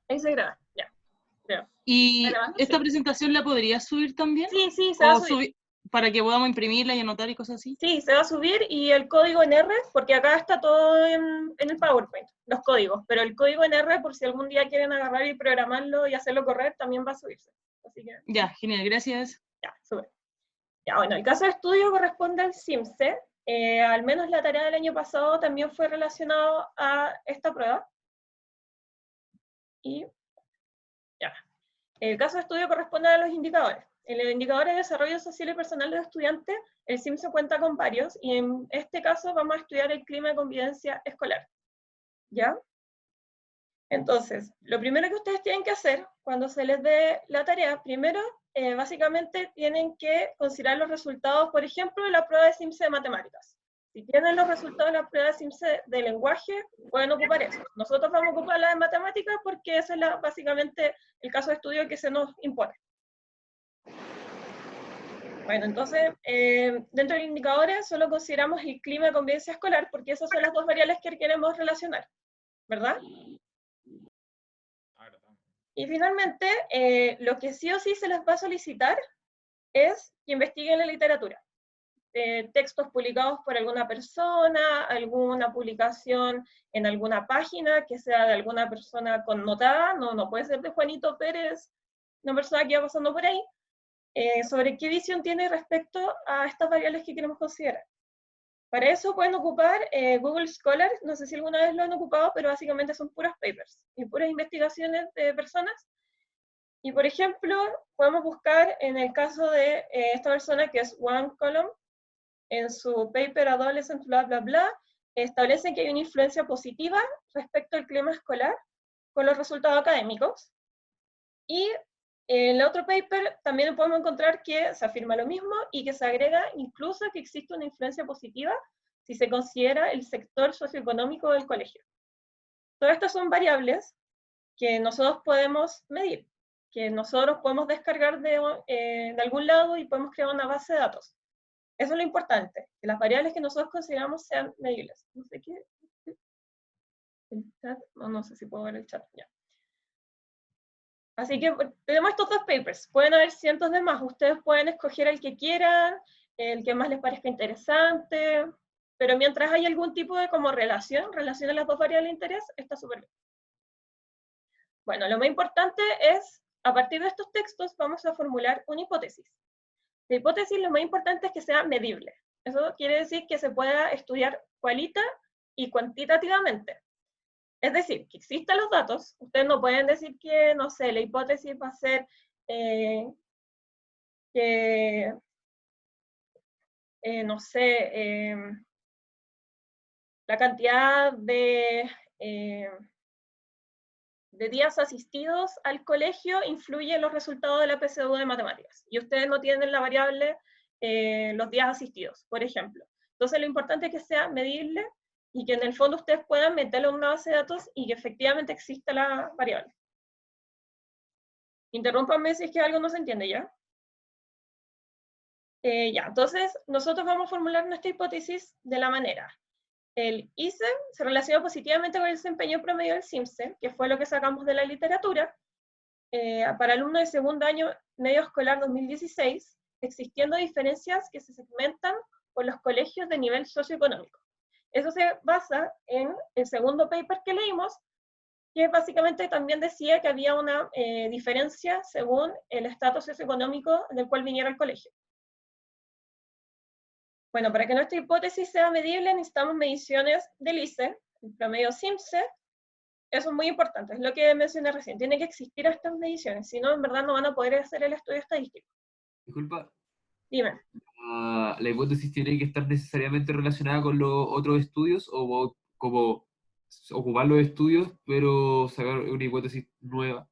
Ahí se graba, ya, creo. ¿Y ¿Grabando? esta Sí. presentación la podría subir también? Sí, sí, se va a subir. Para que podamos imprimirla y anotar y cosas así. Sí, se va a subir y el código en R, porque acá está todo en el PowerPoint, los códigos, pero el código en R, por si algún día quieren agarrar y programarlo y hacerlo correr, también va a subirse. Así que, Ya, genial, gracias. ya, sube. Ya, bueno, el caso de estudio corresponde al CIMSE. Al menos la tarea del año pasado también fue relacionado a esta prueba. Y ya. El caso de estudio corresponde a los indicadores. En el indicador de desarrollo social y personal de los estudiantes, el CIMSE cuenta con varios, y en este caso vamos a estudiar el clima de convivencia escolar. ¿Ya? Entonces, lo primero que ustedes tienen que hacer cuando se les dé la tarea, primero, básicamente tienen que considerar los resultados, por ejemplo, de la prueba de CIMSE de matemáticas. Si tienen los resultados de la prueba de CIMSE de lenguaje, pueden ocupar eso. Nosotros vamos a ocupar la de matemáticas porque ese es básicamente el caso de estudio que se nos impone. Bueno, entonces, dentro del indicador solo consideramos el clima de convivencia escolar porque esas son las dos variables que queremos relacionar, ¿verdad? Y finalmente, lo que sí o sí se les va a solicitar es que investiguen la literatura. Textos publicados por alguna persona, alguna publicación en alguna página que sea de alguna persona connotada, no puede ser de Juanito Pérez, una persona que va pasando por ahí, sobre qué visión tiene respecto a estas variables que queremos considerar. Para eso pueden ocupar Google Scholar, no sé si alguna vez lo han ocupado, pero básicamente son puros papers y puras investigaciones de personas. Y por ejemplo, podemos buscar en el caso de esta persona que es One Column, en su paper Adolescent bla bla bla, establece que hay una influencia positiva respecto al clima escolar con los resultados académicos. Y en el otro paper también podemos encontrar que se afirma lo mismo y que se agrega incluso que existe una influencia positiva si se considera el sector socioeconómico del colegio. Todas estas son variables que nosotros podemos medir, que nosotros podemos descargar de algún lado y podemos crear una base de datos. Eso es lo importante, que las variables que nosotros consideramos sean medibles. No sé qué. El chat, no sé si puedo ver el chat ya. Así que tenemos estos dos papers, pueden haber cientos de más, ustedes pueden escoger el que quieran, el que más les parezca interesante, pero mientras hay algún tipo de como relación a las dos variables de interés, está súper bien. Bueno, lo más importante es, a partir de estos textos, vamos a formular una hipótesis. La hipótesis lo más importante es que sea medible. Eso quiere decir que se pueda estudiar cualita y cuantitativamente. Es decir, que existan los datos. Ustedes no pueden decir que, no sé, la hipótesis va a ser que, no sé, la cantidad de días asistidos al colegio influye en los resultados de la PSU de matemáticas. Y ustedes no tienen la variable los días asistidos, por ejemplo. Entonces lo importante es que sea medible y que en el fondo ustedes puedan meterlo en una base de datos y que efectivamente exista la variable. Interrúmpanme si es que algo no se entiende ya. Ya, entonces nosotros vamos a formular nuestra hipótesis de la manera. El ICE se relaciona positivamente con el desempeño promedio del CIMSE, que fue lo que sacamos de la literatura, para alumnos de segundo año medio escolar 2016, existiendo diferencias que se segmentan por los colegios de nivel socioeconómico. Eso se basa en el segundo paper que leímos, que básicamente también decía que había una diferencia según el estatus socioeconómico del cual viniera el colegio. Bueno, para que nuestra hipótesis sea medible necesitamos mediciones del ICE, el promedio CIMSE. Eso es muy importante, es lo que mencioné recién. Tiene que existir estas mediciones, si no, en verdad no van a poder hacer el estudio estadístico. Disculpa, Dime. ¿la hipótesis tiene que estar necesariamente relacionada con los otros estudios o como ocupar los estudios pero sacar una hipótesis nueva?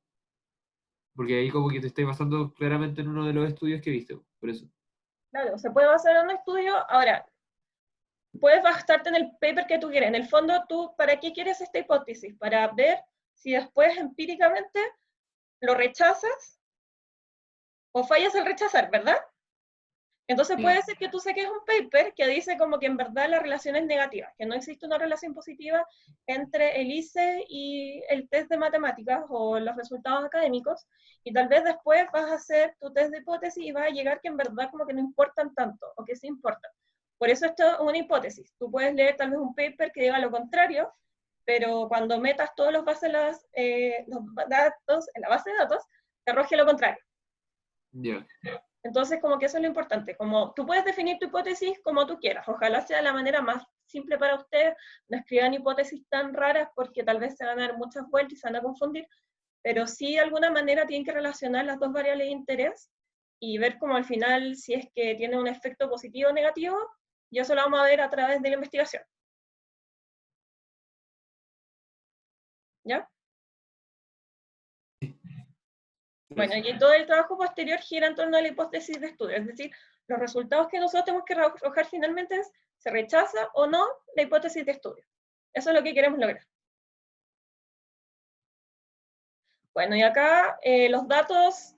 Porque ahí como que te estoy basando claramente en uno de los estudios que viste, por eso. Claro, se puede basar en un estudio. Ahora, puedes basarte en el paper que tú quieres. En el fondo, tú, ¿para qué quieres esta hipótesis? Para ver si después empíricamente lo rechazas o fallas al rechazar, ¿verdad? Entonces Ya. puede ser que tú saques un paper que dice como que en verdad la relación es negativa, que no existe una relación positiva entre el ICE y el test de matemáticas o los resultados académicos, y tal vez después vas a hacer tu test de hipótesis y vas a llegar que en verdad como que no importan tanto, o que sí importan. Por eso esto es una hipótesis. Tú puedes leer tal vez un paper que diga lo contrario, pero cuando metas todos los datos en la base de datos, te arroje lo contrario. Ya. Entonces, como que eso es lo importante. Como tú puedes definir tu hipótesis como tú quieras. Ojalá sea la manera más simple para ustedes. No escriban hipótesis tan raras porque tal vez se van a dar muchas vueltas y se van a confundir. Pero sí, de alguna manera, tienen que relacionar las dos variables de interés y ver como al final si es que tiene un efecto positivo o negativo. Y eso lo vamos a ver a través de la investigación. ¿Ya? Bueno, y todo el trabajo posterior gira en torno a la hipótesis de estudio, es decir, los resultados que nosotros tenemos que arrojar finalmente es, ¿se rechaza o no la hipótesis de estudio? Eso es lo que queremos lograr. Bueno, y acá los datos,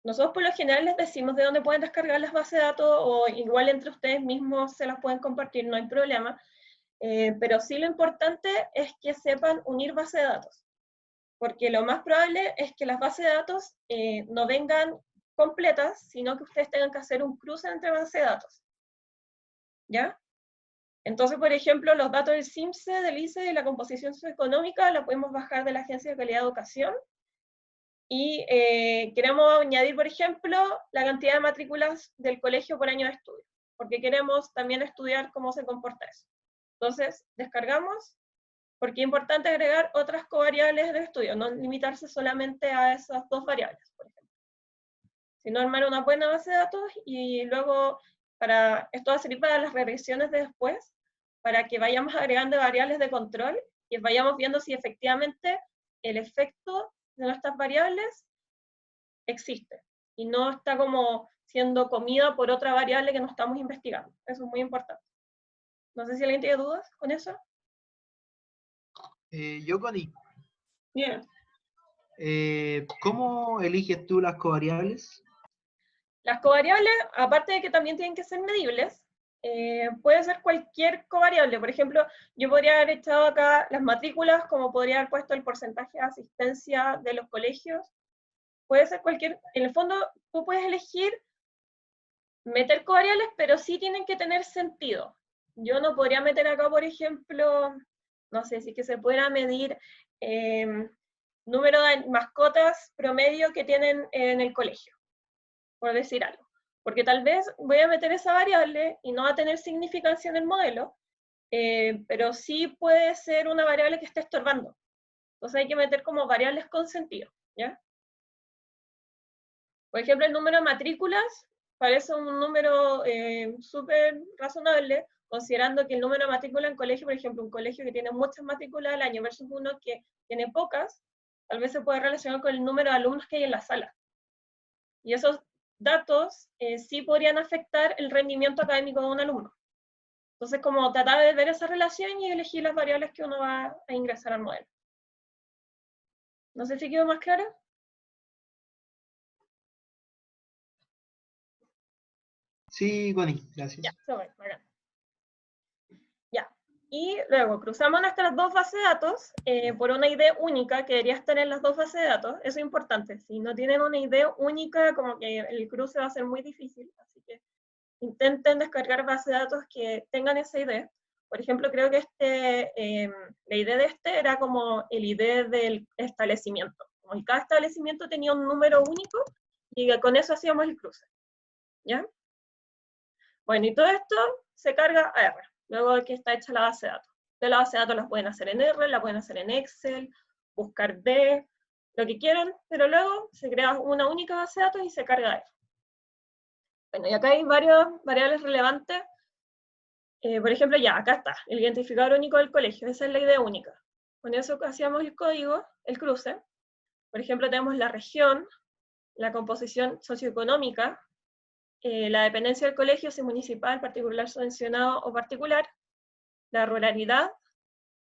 nosotros por lo general les decimos de dónde pueden descargar las bases de datos, o igual entre ustedes mismos se las pueden compartir, no hay problema, pero sí lo importante es que sepan unir bases de datos. Porque lo más probable es que las bases de datos no vengan completas, sino que ustedes tengan que hacer un cruce entre bases de datos. ¿Ya? Entonces, por ejemplo, los datos del CIMSE, del ICE y de la composición socioeconómica la podemos bajar de la Agencia de Calidad de Educación. Y queremos añadir, por ejemplo, la cantidad de matrículas del colegio por año de estudio, porque queremos también estudiar cómo se comporta eso. Entonces, descargamos, porque es importante agregar otras covariables de estudio, no limitarse solamente a esas dos variables, por ejemplo. Sino armar una buena base de datos y luego, esto va a servir para las regresiones de después, para que vayamos agregando variables de control y vayamos viendo si efectivamente el efecto de nuestras variables existe y no está como siendo comida por otra variable que no estamos investigando. Eso es muy importante. No sé si alguien tiene dudas con eso. Yo, Connie, Bien. ¿cómo eliges tú las covariables? Las covariables, aparte de que también tienen que ser medibles, puede ser cualquier covariable. Por ejemplo, yo podría haber echado acá las matrículas, como podría haber puesto el porcentaje de asistencia de los colegios. Puede ser cualquier, en el fondo, tú puedes elegir meter covariables, pero sí tienen que tener sentido. Yo no podría meter acá, por ejemplo, no sé, si que se pudiera medir número de mascotas promedio que tienen en el colegio, por decir algo. Porque tal vez voy a meter esa variable y no va a tener significancia en el modelo, pero sí puede ser una variable que esté estorbando. Entonces hay que meter como variables con sentido, ¿ya? Por ejemplo, el número de matrículas parece un número súper razonable, considerando que el número de matrículas en colegio, por ejemplo, un colegio que tiene muchas matrículas al año versus uno que tiene pocas, tal vez se puede relacionar con el número de alumnos que hay en la sala. Y esos datos sí podrían afectar el rendimiento académico de un alumno. Entonces, como tratar de ver esa relación y elegir las variables que uno va a ingresar al modelo. No sé si quedó más claro. Sí, Connie, gracias. Ya, sobre, ya. Y luego cruzamos nuestras dos bases de datos por una ID única que debería estar en las dos bases de datos. Eso es importante. Si no tienen una ID única, como que el cruce va a ser muy difícil. Así que intenten descargar bases de datos que tengan esa ID. Por ejemplo, creo que la ID de este era como el ID del establecimiento. Como que cada establecimiento tenía un número único y con eso hacíamos el cruce. ¿Ya? Bueno, y todo esto se carga a R, luego de que está hecha la base de datos. De la base de datos las pueden hacer en R, la pueden hacer en Excel, buscar D, lo que quieran, pero luego se crea una única base de datos y se carga a R. Bueno, y acá hay varias variables relevantes. Por ejemplo, ya, acá está, el identificador único del colegio, esa es la ID única. Con eso hacíamos el código, el cruce. Por ejemplo, tenemos la región, la composición socioeconómica, la dependencia del colegio, si municipal, particular subvencionado o particular, la ruralidad,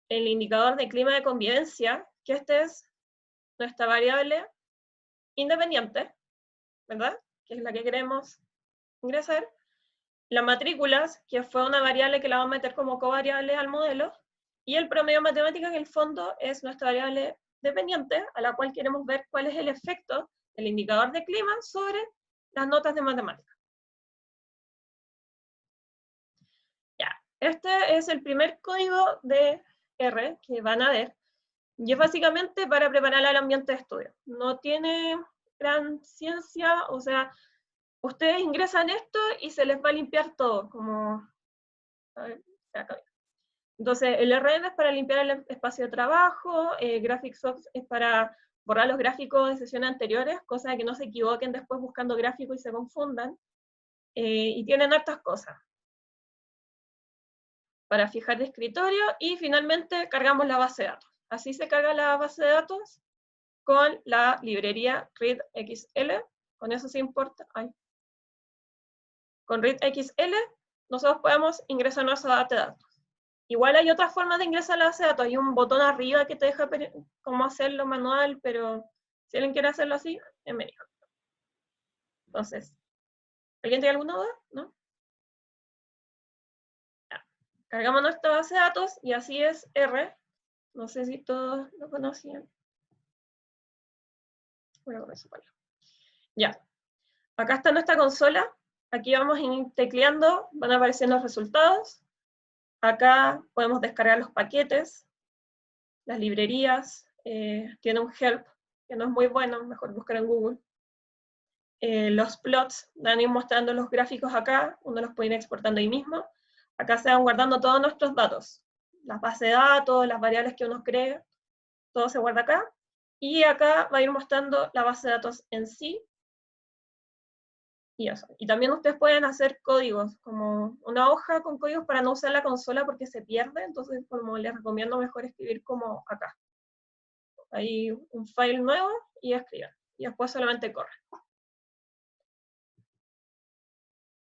el indicador de clima de convivencia, que este es nuestra variable independiente, ¿verdad? Que es la que queremos ingresar, la matrículas, que fue una variable que la vamos a meter como covariable al modelo, y el promedio matemática, que en el fondo es nuestra variable dependiente, a la cual queremos ver cuál es el efecto del indicador de clima sobre las notas de matemática. Ya, este es el primer código de R que van a ver, y es básicamente para preparar al ambiente de estudio. No tiene gran ciencia, o sea, ustedes ingresan esto y se les va a limpiar todo, como... A ver, acá. Entonces, el RN es para limpiar el espacio de trabajo, GraphicsOps es para borrar los gráficos de sesiones anteriores, cosa de que no se equivoquen después buscando gráficos y se confundan, y tienen hartas cosas. Para fijar de escritorio, y finalmente cargamos la base de datos. Así se carga la base de datos con la librería readxl, con eso se importa. Con readxl nosotros podemos ingresar a nuestra base de datos. Igual hay otras formas de ingresar a la base de datos, hay un botón arriba que te deja cómo hacerlo manual, pero si alguien quiere hacerlo así, bienvenido. Entonces, ¿alguien tiene alguna duda? ¿No? Ya. Cargamos nuestra base de datos y así es R. No sé si todos lo conocían. Voy a ponerlo. Ya. Acá está nuestra consola. Aquí vamos a ir tecleando, van a aparecer los resultados. Acá podemos descargar los paquetes, las librerías, tiene un help que no es muy bueno, mejor buscar en Google. Los plots van a ir mostrando los gráficos acá, uno los puede ir exportando ahí mismo. Acá se van guardando todos nuestros datos, las bases de datos, las variables que uno cree, todo se guarda acá. Y acá va a ir mostrando la base de datos en sí. Y eso. Y también ustedes pueden hacer códigos, como una hoja con códigos para no usar la consola porque se pierde, entonces como les recomiendo mejor escribir como acá. Hay un file nuevo y escriban. Y después solamente corren.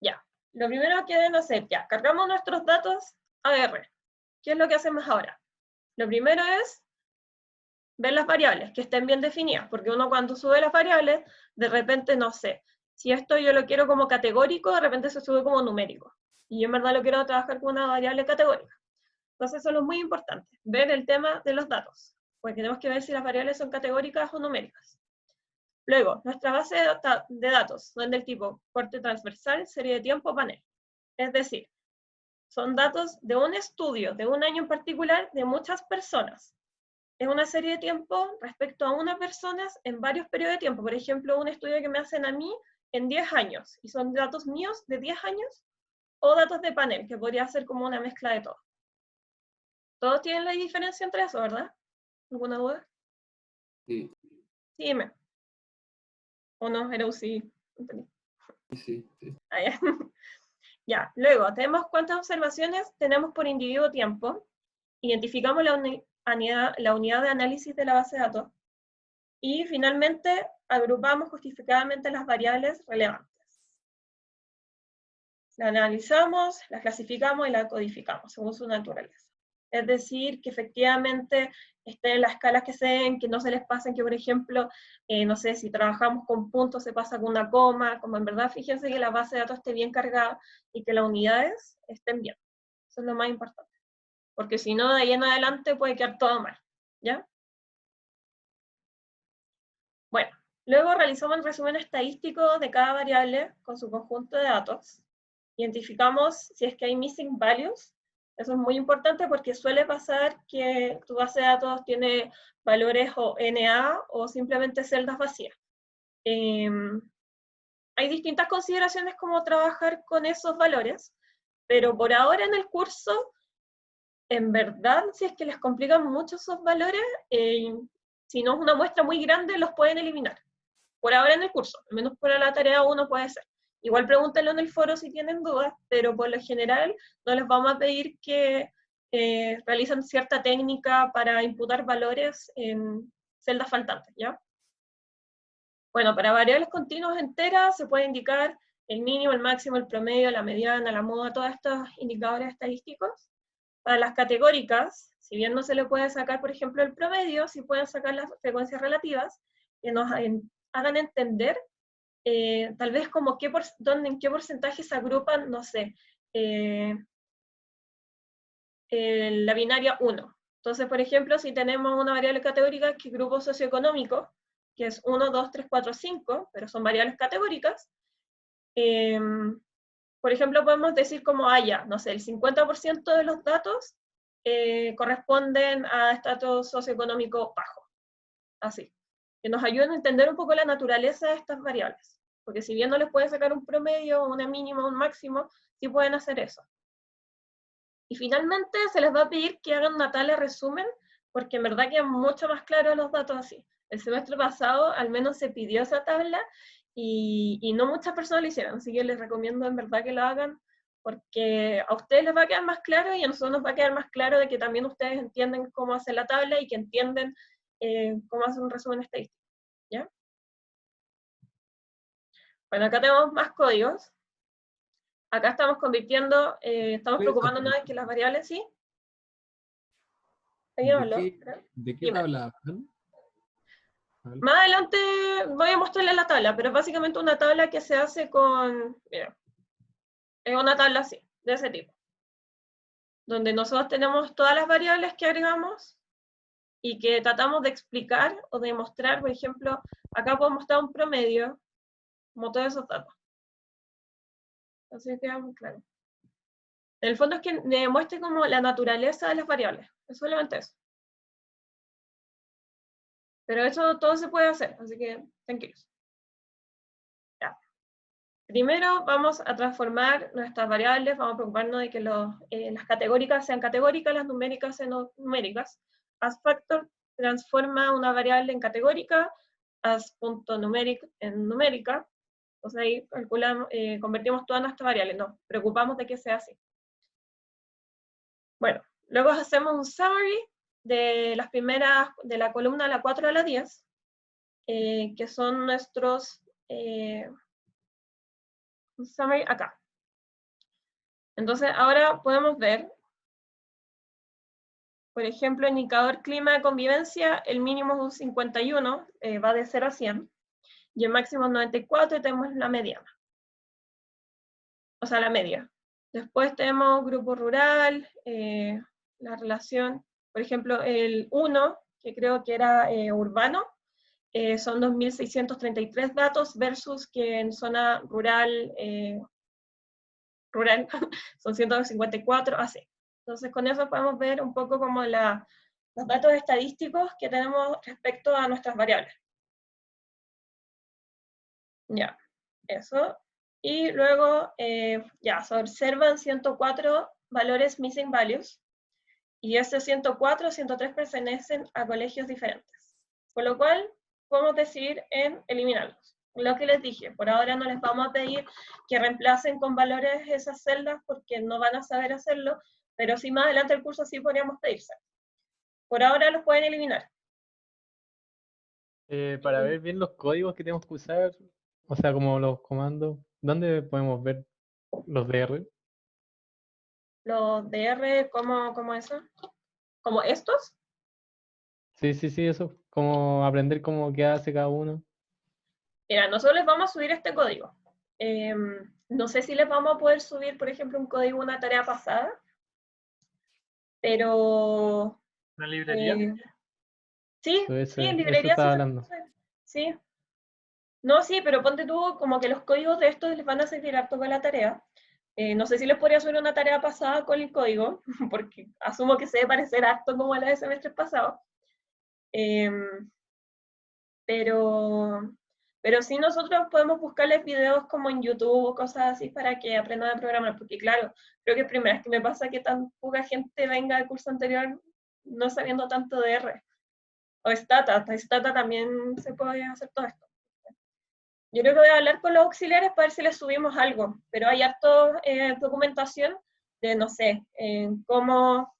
Ya. Lo primero que deben hacer, ya, cargamos nuestros datos a R. ¿Qué es lo que hacemos ahora? Lo primero es ver las variables, que estén bien definidas, porque uno cuando sube las variables, de repente, no sé, si esto yo lo quiero como categórico, de repente se sube como numérico. Y yo en verdad lo quiero trabajar con una variable categórica. Entonces eso es muy importante, ver el tema de los datos, porque tenemos que ver si las variables son categóricas o numéricas. Luego, nuestra base de datos son del tipo corte transversal, serie de tiempo, panel. Es decir, son datos de un estudio, de un año en particular, de muchas personas. Es una serie de tiempo respecto a unas personas en varios periodos de tiempo. Por ejemplo, un estudio que me hacen a mí en 10 años, y son datos míos de 10 años, o datos de panel, que podría ser como una mezcla de todo. Todos tienen la diferencia entre eso, ¿verdad? ¿Alguna duda? Sí. Sí, dime. ¿O no? Era un sí. Sí. Ah, ya. Ya, luego, tenemos cuántas observaciones tenemos por individuo tiempo, identificamos la unidad de análisis de la base de datos, y finalmente agrupamos justificadamente las variables relevantes. La analizamos, la clasificamos y la codificamos según su naturaleza. Es decir, que efectivamente estén en las escalas que se den, que no se les pasen, que por ejemplo, no sé, si trabajamos con puntos se pasa con una coma, como en verdad fíjense que la base de datos esté bien cargada y que las unidades estén bien. Eso es lo más importante. Porque si no, de ahí en adelante puede quedar todo mal, ¿ya? Bueno, luego realizamos el resumen estadístico de cada variable con su conjunto de datos. Identificamos si es que hay missing values. Eso es muy importante porque suele pasar que tu base de datos tiene valores o NA o simplemente celdas vacías. Hay distintas consideraciones como trabajar con esos valores, pero por ahora en el curso, en verdad, si es que les complican mucho esos valores, si no es una muestra muy grande, los pueden eliminar. Por ahora en el curso, al menos para la tarea 1 puede ser. Igual pregúntenlo en el foro si tienen dudas, pero por lo general no les vamos a pedir que realicen cierta técnica para imputar valores en celdas faltantes, ¿ya? Bueno, para variables continuas enteras se puede indicar el mínimo, el máximo, el promedio, la mediana, la moda, todos estos indicadores estadísticos. Para las categóricas, si bien no se le puede sacar, por ejemplo, el promedio, sí pueden sacar las frecuencias relativas que nos hagan entender tal vez como en qué porcentaje se agrupan, no sé, la binaria 1. Entonces, por ejemplo, si tenemos una variable categórica que es grupo socioeconómico, que es 1, 2, 3, 4, 5, pero son variables categóricas, por ejemplo, podemos decir como haya, no sé, el 50% de los datos corresponden a estatus socioeconómico bajo, así. Que nos ayuden a entender un poco la naturaleza de estas variables. Porque si bien no les puede sacar un promedio, una mínima, un máximo, sí pueden hacer eso. Y finalmente se les va a pedir que hagan una tabla de resumen, porque en verdad quedan mucho más claros los datos así. El semestre pasado al menos se pidió esa tabla y no muchas personas lo hicieron, así que les recomiendo en verdad que lo hagan, porque a ustedes les va a quedar más claro y a nosotros nos va a quedar más claro de que también ustedes entienden cómo hacer la tabla y que entienden cómo hacer un resumen estadístico. ¿Ya? Bueno, acá tenemos más códigos. Acá estamos convirtiendo, estamos preocupándonos de que las variables, ¿sí? ¿De qué Dime. tabla hablan? Más adelante voy a mostrarles la tabla, pero es básicamente una tabla que se hace con, mira, es una tabla así, de ese tipo, donde nosotros tenemos todas las variables que agregamos y que tratamos de explicar o de mostrar, por ejemplo, acá puedo mostrar un promedio, como todos esos datos. Así que queda muy claro. En el fondo es que demuestre como la naturaleza de las variables, es solamente eso. Pero eso todo se puede hacer, así que tranquilos. Ya. Primero vamos a transformar nuestras variables, vamos a preocuparnos de que las categóricas sean categóricas, las numéricas sean numéricas. AsFactor transforma una variable en categórica, as.numeric en numérica. Entonces ahí calculamos, convertimos todas nuestras variables, nos preocupamos de que sea así. Bueno, luego hacemos un summary de las primeras, de la columna de la 4 a la 10, que son nuestros, un summary acá. Entonces ahora podemos ver, por ejemplo, el indicador clima de convivencia, el mínimo es un 51, va de 0 a 100, y el máximo es 94 y tenemos la mediana. O sea, la media. Después tenemos grupo rural, la relación, por ejemplo, el 1, que creo que era urbano, son 2.633 datos versus que en zona rural, son 154, así. Entonces con eso podemos ver un poco como los datos estadísticos que tenemos respecto a nuestras variables. Ya, eso. Y luego ya se observan 104 valores missing values, y estos 104, 103 pertenecen a colegios diferentes. Por lo cual, podemos decidir en eliminarlos. Lo que les dije, por ahora no les vamos a pedir que reemplacen con valores esas celdas porque no van a saber hacerlo, pero si más adelante el curso sí podríamos pedirse. Por ahora los pueden eliminar. Para ver bien los códigos que tenemos que usar, o sea, como los comandos, ¿dónde podemos ver los DR? Los DR, ¿cómo eso? ¿Como estos? Sí, sí, sí, eso. Como aprender cómo qué hace cada uno. Mira, nosotros les vamos a subir este código. No sé si les vamos a poder subir, por ejemplo, un código, una tarea pasada, pero... ¿Una librería? Sí, Eso, sí, en eso librería sí estaba se hablando. puede hacer. Sí. No, sí, pero ponte tú como que los códigos de estos les van a servir harto para la tarea. No sé si les podría subir una tarea pasada con el código, porque asumo que se debe parecer harto como a la de semestres pasados. Pero sí nosotros podemos buscarles videos como en YouTube o cosas así para que aprendan a programar, porque claro, creo que es primera vez que me pasa que tan poca gente venga del curso anterior no sabiendo tanto de R. O Stata también se puede hacer todo esto. Yo creo que voy a hablar con los auxiliares para ver si les subimos algo, pero hay harto documentación de, no sé, cómo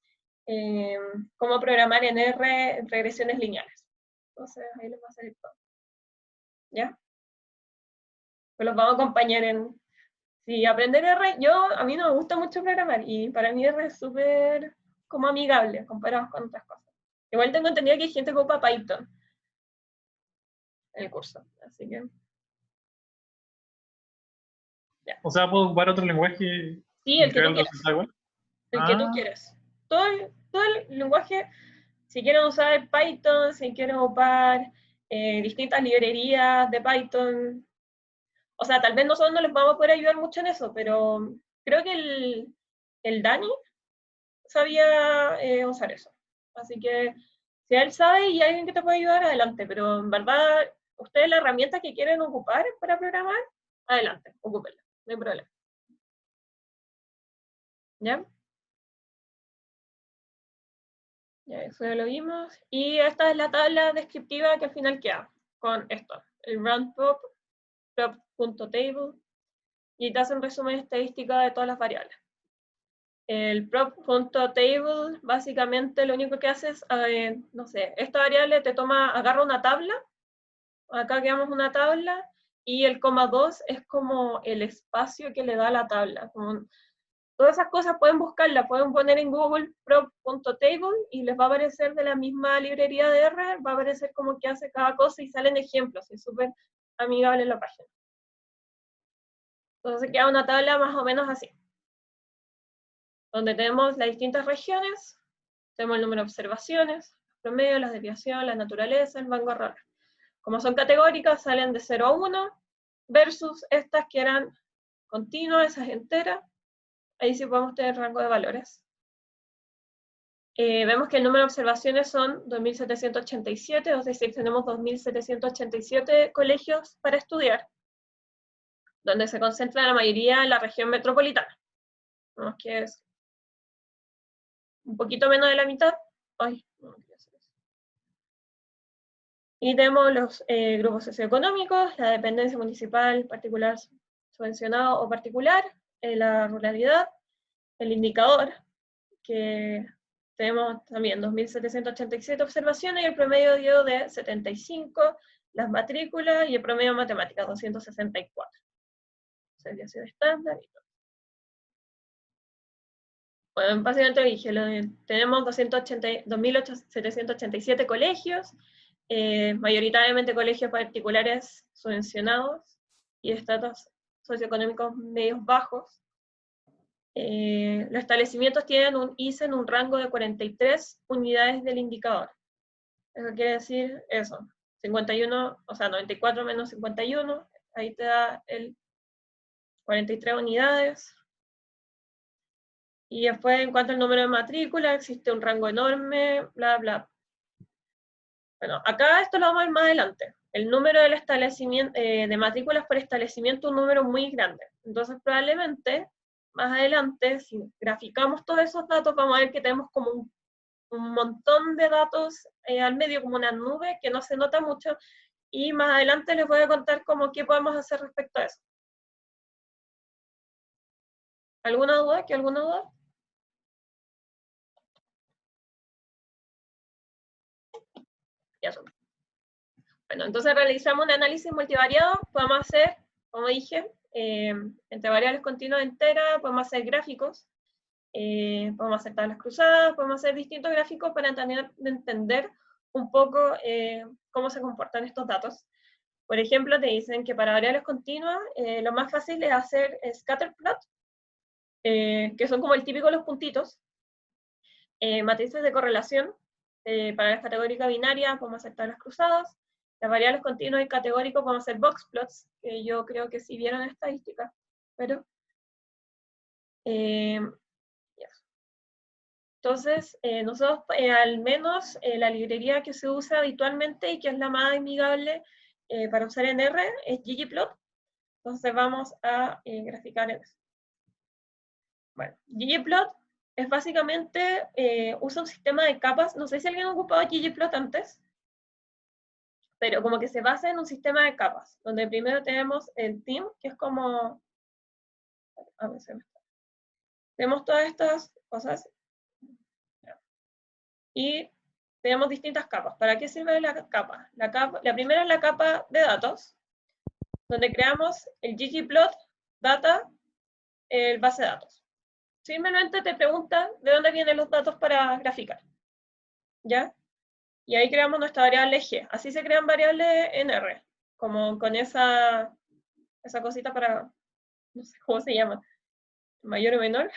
programar en R regresiones lineales. Entonces ahí les va a salir todo. ¿Ya? Pues los vamos a acompañar en... Si aprender R, a mí no me gusta mucho programar, y para mí R es súper como amigable comparado con otras cosas. Igual tengo entendido que hay gente que ocupa Python en el curso, así que... O sea, ¿puedo ocupar otro lenguaje Sí, y el que entregar tú el quieras. resultado igual? El que tú Ah. quieras. Todo el lenguaje, si quieren usar Python, si quieren ocupar distintas librerías de Python. O sea, tal vez nosotros no les vamos a poder ayudar mucho en eso, pero creo que el Dani sabía usar eso. Así que si él sabe y hay alguien que te puede ayudar, adelante. Pero en verdad, ustedes la herramienta que quieren ocupar para programar, adelante, ocúpenla, no hay problema. ¿Ya? Ya, eso ya lo vimos. Y esta es la tabla descriptiva que al final queda con esto, el roundprop, prop.table, y te hace un resumen estadístico de todas las variables. El prop.table básicamente lo único que hace es, no sé, esta variable te agarra una tabla, acá quedamos una tabla, y el coma 2 es como el espacio que le da a la tabla. Todas esas cosas pueden buscarlas, pueden poner en Google prop.table y les va a aparecer de la misma librería de R, va a aparecer como que hace cada cosa y salen ejemplos, es súper amigable la página. Entonces queda una tabla más o menos así, donde tenemos las distintas regiones, tenemos el número de observaciones, los promedios, las desviaciones, la naturaleza, el rango error. Como son categóricas, salen de 0 a 1, versus estas que eran continuas, esas enteras. Ahí sí podemos tener rango de valores. Vemos que el número de observaciones son 2.787, es decir, tenemos 2.787 colegios para estudiar, donde se concentra la mayoría en la región metropolitana. Vemos que es un poquito menos de la mitad. Ay, no quería hacer eso. Y tenemos los grupos socioeconómicos, la dependencia municipal, particular, subvencionado o particular, la ruralidad, el indicador, que tenemos también 2.787 observaciones y el promedio dio de 75, las matrículas y el promedio de matemáticas 264. Desviación estándar y todo. Bueno, básicamente dije, tenemos 2.787 colegios, mayoritariamente colegios particulares subvencionados y estratos socioeconómicos medios bajos. Los establecimientos tienen un ICE en un rango de 43 unidades del indicador. Eso quiere decir eso, 51, o sea, 94 menos 51, ahí te da el 43 unidades. Y después, en cuanto al número de matrícula, existe un rango enorme, bla, bla. Bueno, acá esto lo vamos a ver más adelante. El número del establecimiento, de matrículas por establecimiento es un número muy grande. Entonces, probablemente, más adelante, si graficamos todos esos datos, vamos a ver que tenemos como un montón de datos al medio, como una nube que no se nota mucho, y más adelante les voy a contar cómo qué podemos hacer respecto a eso. ¿Alguna duda? ¿Alguna duda? Ya son. Bueno, entonces realizamos un análisis multivariado, podemos hacer, como dije, entre variables continuas enteras, podemos hacer gráficos, podemos hacer tablas cruzadas, podemos hacer distintos gráficos para entender un poco cómo se comportan estos datos. Por ejemplo, te dicen que para variables continuas, lo más fácil es hacer scatterplot, que son como el típico de los puntitos, matrices de correlación, para las categóricas binarias podemos hacer tablas cruzadas, las variables continuas y categóricos podemos hacer boxplots, que yo creo que sí vieron estadística, pero... Entonces, nosotros al menos la librería que se usa habitualmente y que es la más amigable para usar en R es ggplot. Entonces vamos a graficar eso. Bueno, ggplot es básicamente, usa un sistema de capas. No sé si alguien ha ocupado ggplot antes, pero como que se basa en un sistema de capas, donde primero tenemos el team, que es como... A ver, tenemos todas estas cosas. Y tenemos distintas capas. ¿Para qué sirve la capa? La primera es la capa de datos, donde creamos el ggplot data, el base de datos. Simplemente te pregunta de dónde vienen los datos para graficar. ¿Ya? Y ahí creamos nuestra variable g. Así se crean variables en R, como con esa cosita para no sé cómo se llama, mayor o menor,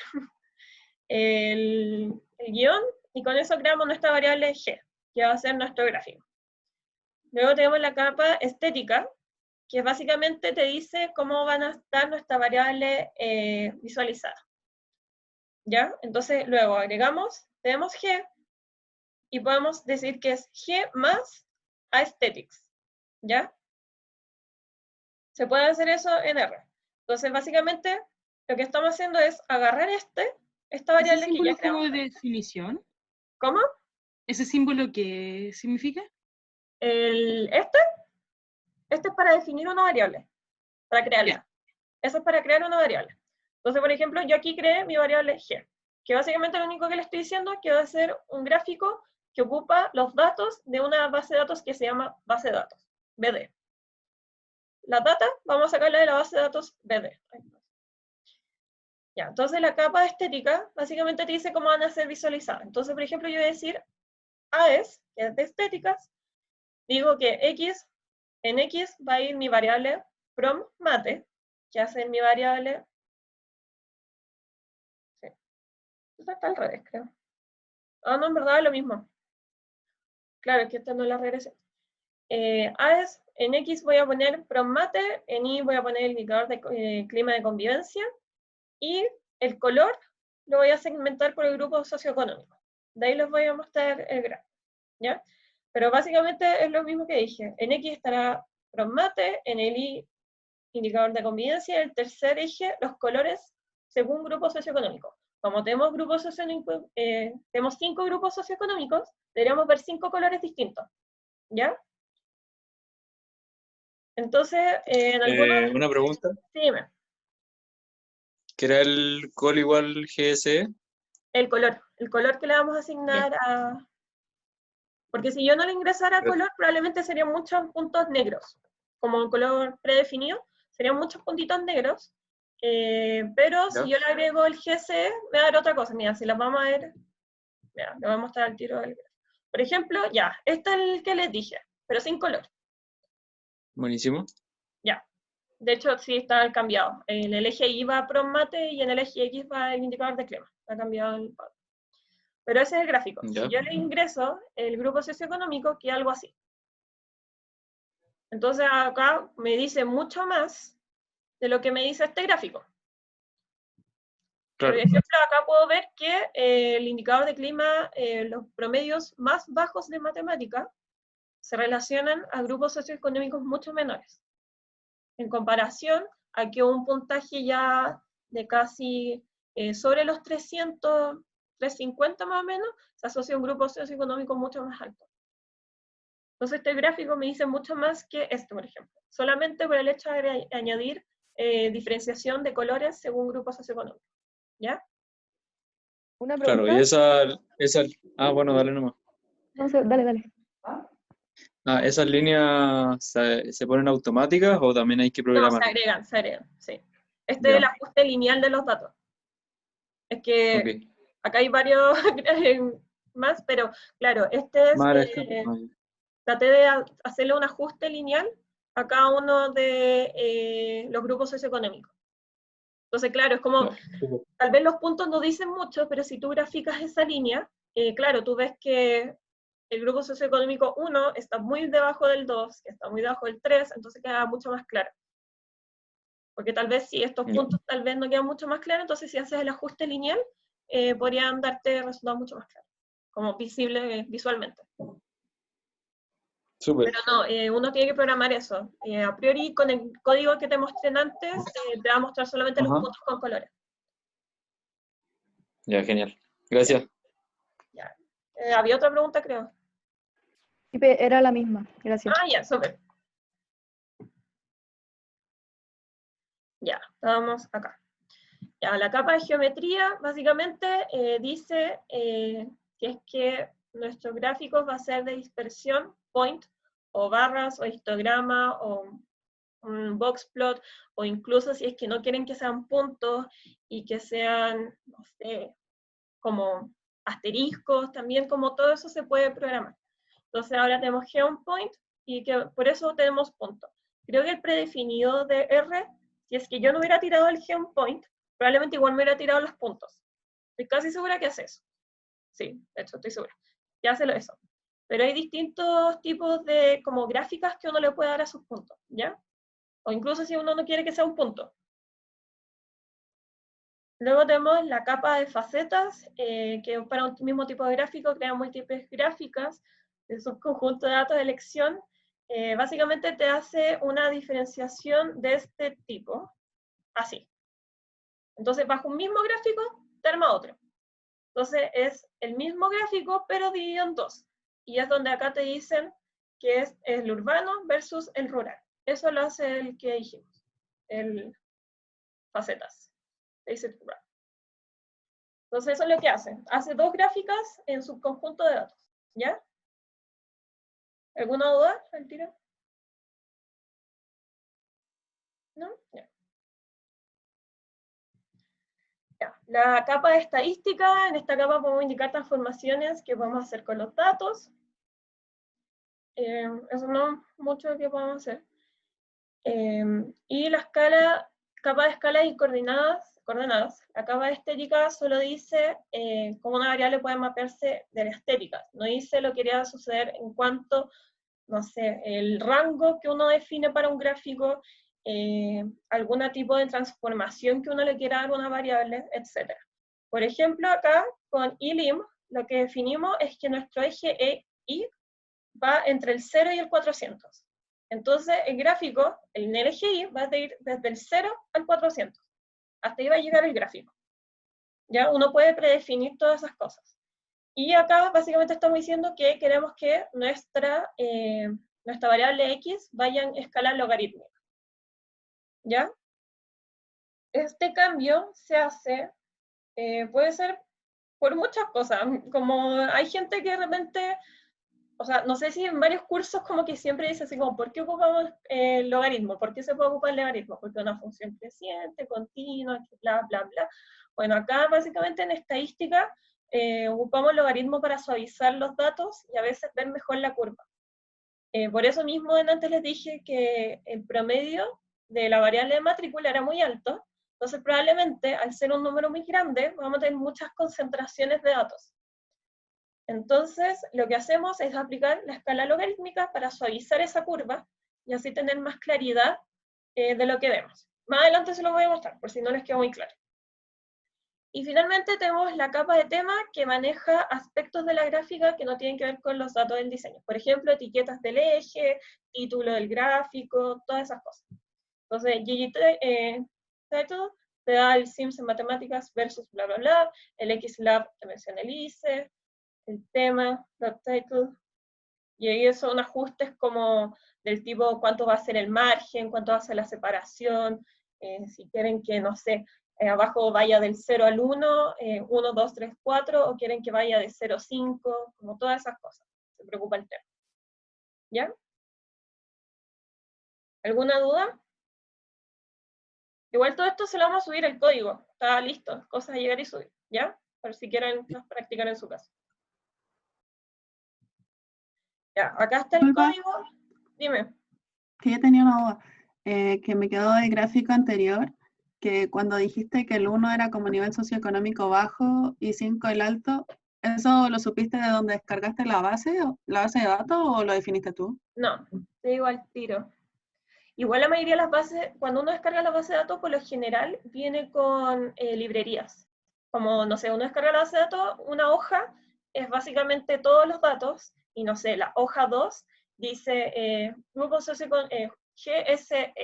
el guión, y con eso creamos nuestra variable g, que va a ser nuestro gráfico. Luego tenemos la capa estética, que básicamente te dice cómo van a estar nuestra variable visualizada. ¿Ya? Entonces luego agregamos, tenemos g, y podemos decir que es g más aesthetics. ¿Ya? Se puede hacer eso en R. Entonces básicamente lo que estamos haciendo es agarrar esta ¿Ese variable que ya símbolo como creamos. de definición? ¿Cómo? ¿Ese símbolo qué significa? Este es para definir una variable, para crearla. Ya. Eso es para crear una variable. Entonces, por ejemplo, yo aquí creé mi variable g, que básicamente lo único que le estoy diciendo es que va a ser un gráfico que ocupa los datos de una base de datos que se llama base de datos, BD. La data, vamos a sacarla de la base de datos BD. Ya, entonces la capa estética básicamente te dice cómo van a ser visualizadas. Entonces, por ejemplo, yo voy a decir AES, que es de estéticas, digo que en X va a ir mi variable from mate, que hace mi variable, sí, esto está al revés, creo. Ah, no, en verdad es lo mismo. Claro, que esta no es la regresión. AES, en X voy a poner from mate, en Y voy a poner el indicador de clima de convivencia, y el color lo voy a segmentar por el grupo socioeconómico. De ahí les voy a mostrar el gráfico, ¿ya? Pero básicamente es lo mismo que dije. En X estará from mate, en el Y indicador de convivencia, el tercer eje, los colores según grupo socioeconómico. Como tenemos grupos socioeconómicos, tenemos 5 grupos socioeconómicos, deberíamos ver 5 colores distintos, ¿ya? Entonces, en algunos... Una pregunta, Sí, dime. ¿qué era el col igual GSE? El color que le vamos a asignar a... Porque si yo no le ingresara color, probablemente serían muchos puntos negros. Como un color predefinido, serían muchos puntitos negros. Pero ¿Ya? si yo le agrego el GC, me va a dar otra cosa. Mira, si las vamos a ver, mira, le voy a mostrar al tiro del gráfico. Por ejemplo, ya, este es el que les dije, pero sin color. Buenísimo. Ya. De hecho, sí está cambiado. En el eje Y va prom mate y en el eje X va el indicador de clima. Está cambiado el patrón. Pero ese es el gráfico. Ya. Si yo le ingreso el grupo socioeconómico, que es algo así. Entonces acá me dice mucho más de lo que me dice este gráfico. Claro. Por ejemplo, acá puedo ver que el indicador de clima, los promedios más bajos de matemática, se relacionan a grupos socioeconómicos mucho menores, en comparación a que un puntaje ya de casi sobre los 300, 350 más o menos, se asocia a un grupo socioeconómico mucho más alto. Entonces este gráfico me dice mucho más que este, por ejemplo, solamente por el hecho de añadir diferenciación de colores según grupo socioeconómico. ¿Ya? Una pregunta. Claro, y esa, bueno, dale nomás. No sé, dale. ¿Esas líneas se ponen automáticas o también hay que No, programar? se agregan, sí. Este Ya. es el ajuste lineal de los datos. Es que Ok. acá hay varios más, pero claro, este es, traté de hacerle un ajuste lineal a cada uno de los grupos socioeconómicos. Entonces, claro, es como, tal vez los puntos no dicen mucho, pero si tú graficas esa línea, claro, tú ves que el grupo socioeconómico 1 está muy debajo del 2, que está muy debajo del 3, entonces queda mucho más claro. Porque tal vez si estos puntos tal vez no quedan mucho más claros, entonces si haces el ajuste lineal, podrían darte resultados mucho más claros, como visible visualmente. Súper. Pero no, uno tiene que programar eso. A priori, con el código que te mostré antes, te va a mostrar solamente los puntos con colores. Ya, genial. Gracias. Ya. Había otra pregunta, creo. Era la misma, gracias. Ah, ya, súper. Ya, estábamos acá. Ya, la capa de geometría básicamente dice que es que nuestro gráfico va a ser de dispersión, point, o barras, o histograma, o un box plot, o incluso si es que no quieren que sean puntos y que sean, no sé, como asteriscos, también como todo eso se puede programar. Entonces ahora tenemos GeoPoint y que por eso tenemos puntos. Creo que el predefinido de R si es que yo no hubiera tirado el geopoint, probablemente igual me hubiera tirado los puntos. Estoy casi segura que hace eso. Sí, de hecho, estoy segura. Que hace eso. Pero hay distintos tipos de como gráficas que uno le puede dar a sus puntos, ¿ya? O incluso si uno no quiere que sea un punto. Luego tenemos la capa de facetas, que para un mismo tipo de gráfico crea múltiples gráficas de subconjunto de datos de elección. Básicamente te hace una diferenciación de este tipo, así. Entonces, bajo un mismo gráfico, te arma otro. Entonces, es el mismo gráfico, pero dividido en dos. Y es donde acá te dicen que es el urbano versus el rural. Eso lo hace el que dijimos, el facetas. Entonces, eso es lo que hace. Hace dos gráficas en subconjunto de datos. ¿Ya? ¿Alguna duda al tiro? ¿No? Ya. Ya. La capa de estadística, en esta capa podemos indicar transformaciones que podemos hacer con los datos. Eso no es mucho que podemos hacer. Y la capa de escalas y coordenadas. La capa de estética solo dice cómo una variable puede mapearse de la estética. No dice lo que iría a suceder en cuanto, no sé, el rango que uno define para un gráfico, algún tipo de transformación que uno le quiera dar a una variable, etc. Por ejemplo, acá con ilim, lo que definimos es que nuestro eje Y va entre el 0 y el 400. Entonces, el gráfico, en el eje Y, va a ir desde el 0 al 400. Hasta ahí va a llegar el gráfico. ¿Ya? Uno puede predefinir todas esas cosas. Y acá, básicamente, estamos diciendo que queremos que nuestra variable X vaya en escala logarítmica. ¿Ya? Este cambio se hace, puede ser por muchas cosas. Como hay gente que de repente, o sea, no sé si en varios cursos como que siempre dice así como, ¿por qué ocupamos el logaritmo? ¿Por qué se puede ocupar el logaritmo? Porque es una función creciente, continua, bla, bla, bla. Bueno, acá básicamente en estadística ocupamos logaritmo para suavizar los datos y a veces ver mejor la curva. Por eso mismo antes les dije que el promedio de la variable de matrícula era muy alto, entonces probablemente al ser un número muy grande vamos a tener muchas concentraciones de datos. Entonces, lo que hacemos es aplicar la escala logarítmica para suavizar esa curva y así tener más claridad de lo que vemos. Más adelante se lo voy a mostrar, por si no les quedó muy claro. Y finalmente tenemos la capa de tema que maneja aspectos de la gráfica que no tienen que ver con los datos del diseño. Por ejemplo, etiquetas del eje, título del gráfico, todas esas cosas. Entonces, title te da el Sims en matemáticas versus bla, bla, bla. El XLab te menciona el ICE, el tema, title, y ahí son ajustes como del tipo cuánto va a ser el margen, cuánto va a ser la separación, si quieren que, no sé, abajo vaya del 0 al 1, 1, 2, 3, 4, o quieren que vaya de 0 a 5, como todas esas cosas. Se preocupa el tema. ¿Ya? ¿Alguna duda? Igual todo esto se lo vamos a subir el código. Está listo, cosas a llegar y subir. ¿Ya? Por si quieren practicar en su casa. Ya, acá está el Disculpa. código. Dime. Que yo tenía una duda, que me quedó del gráfico anterior, que cuando dijiste que el 1 era como nivel socioeconómico bajo y 5 el alto, ¿eso lo supiste de donde descargaste la base de datos o lo definiste tú? No, te digo al tiro. Igual la mayoría de las bases, cuando uno descarga la base de datos, por lo general viene con librerías. Como, no sé, uno descarga la base de datos, una hoja es básicamente todos los datos, y no sé, la hoja 2 dice grupo GSE,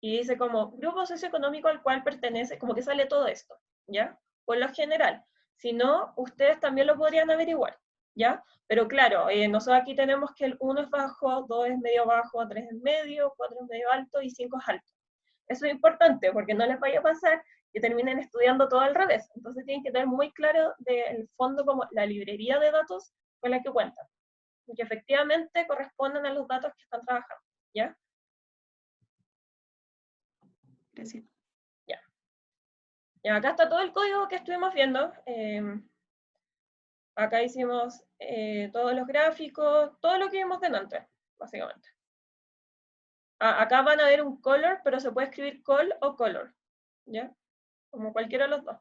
y dice como grupo socioeconómico al cual pertenece, como que sale todo esto, ¿ya? Por lo general. Si no, ustedes también lo podrían averiguar, ¿ya? Pero claro, nosotros aquí tenemos que el 1 es bajo, 2 es medio bajo, 3 es medio, 4 es medio alto y 5 es alto. Eso es importante porque no les vaya a pasar que terminen estudiando todo al revés. Entonces tienen que tener muy claro del fondo como la librería de datos con la que cuentan, y que efectivamente correspondan a los datos que están trabajando, ¿ya? Gracias. Ya. Y acá está todo el código que estuvimos viendo. Acá hicimos todos los gráficos, todo lo que vimos delante, básicamente. Acá van a ver un color, pero se puede escribir col o color, ¿ya? Como cualquiera de los dos.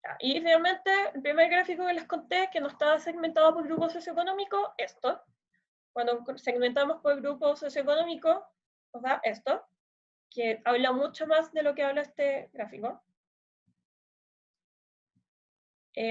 Ya, y finalmente, el primer gráfico que les conté, que no estaba segmentado por grupo socioeconómico, esto. Cuando segmentamos por grupo socioeconómico, nos da esto, que habla mucho más de lo que habla este gráfico.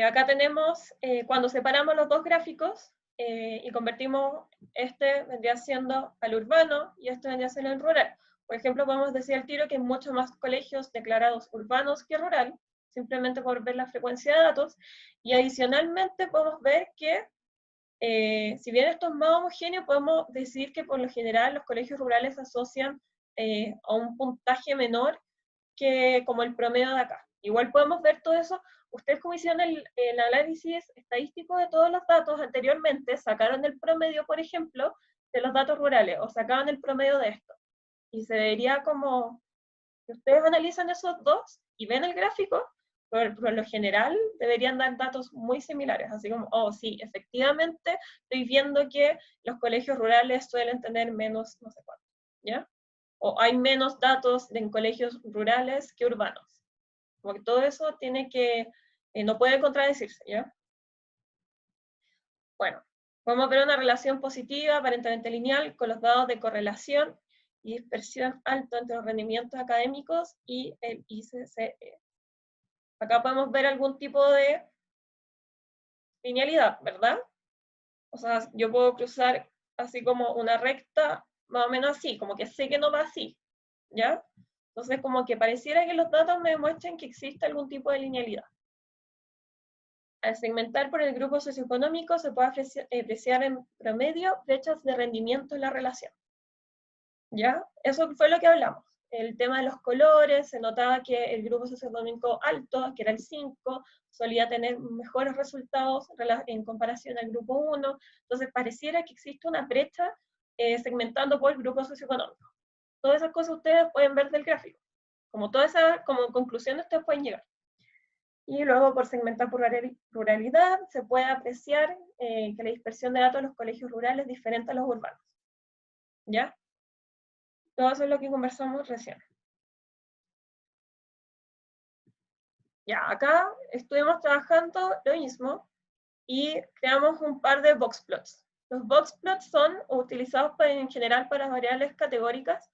Acá tenemos, cuando separamos los dos gráficos y convertimos, este vendría siendo al urbano y este vendría siendo al rural. Por ejemplo, podemos decir al tiro que hay muchos más colegios declarados urbanos que rural, simplemente por ver la frecuencia de datos, y adicionalmente podemos ver que, si bien esto es más homogéneo, podemos decir que por lo general los colegios rurales se asocian a un puntaje menor que como el promedio de acá. Igual podemos ver todo eso. Ustedes, como hicieron el análisis estadístico de todos los datos anteriormente, sacaron el promedio, por ejemplo, de los datos rurales, o sacaban el promedio de esto. Y se vería como, si ustedes analizan esos dos y ven el gráfico, por lo general deberían dar datos muy similares, así como, oh sí, efectivamente estoy viendo que los colegios rurales suelen tener menos no sé cuánto, ¿ya? O hay menos datos en colegios rurales que urbanos. Como que todo eso tiene que, no puede contradecirse, ¿ya? Bueno, podemos ver una relación positiva, aparentemente lineal, con los datos de correlación y dispersión alto entre los rendimientos académicos y el ICCE. Acá podemos ver algún tipo de linealidad, ¿verdad? O sea, yo puedo cruzar así como una recta, más o menos así, como que sé que no va así, ¿ya? Entonces, como que pareciera que los datos me demuestran que existe algún tipo de linealidad. Al segmentar por el grupo socioeconómico se puede apreciar en promedio brechas de rendimiento en la relación. ¿Ya? Eso fue lo que hablamos. El tema de los colores, se notaba que el grupo socioeconómico alto, que era el 5, solía tener mejores resultados en comparación al grupo 1. Entonces, pareciera que existe una brecha segmentando por el grupo socioeconómico. Todas esas cosas ustedes pueden ver del gráfico. Como conclusiones ustedes pueden llegar. Y luego por segmentar por ruralidad se puede apreciar que la dispersión de datos en los colegios rurales es diferente a los urbanos. ¿Ya? Todo eso es lo que conversamos recién. Ya, acá estuvimos trabajando lo mismo y creamos un par de boxplots. Los boxplots son utilizados en general para variables categóricas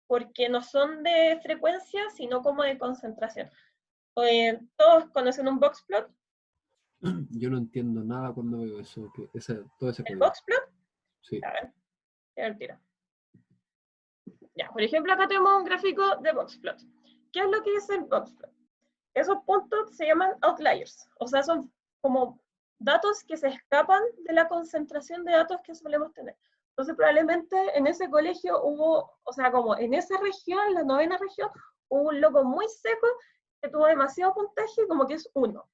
porque no son de frecuencia, sino como de concentración. ¿Todos conocen un boxplot? Yo no entiendo nada cuando veo eso, todo ese ¿El código. boxplot? Sí. A ver, ya tiro. Ya, por ejemplo, acá tenemos un gráfico de boxplot. ¿Qué es lo que dice el boxplot? Esos puntos se llaman outliers, o sea, son como datos que se escapan de la concentración de datos que solemos tener. Entonces, probablemente en ese colegio hubo, o sea, como en esa región, la 9ª región, hubo un loco muy seco que tuvo demasiado puntaje, como que es 1,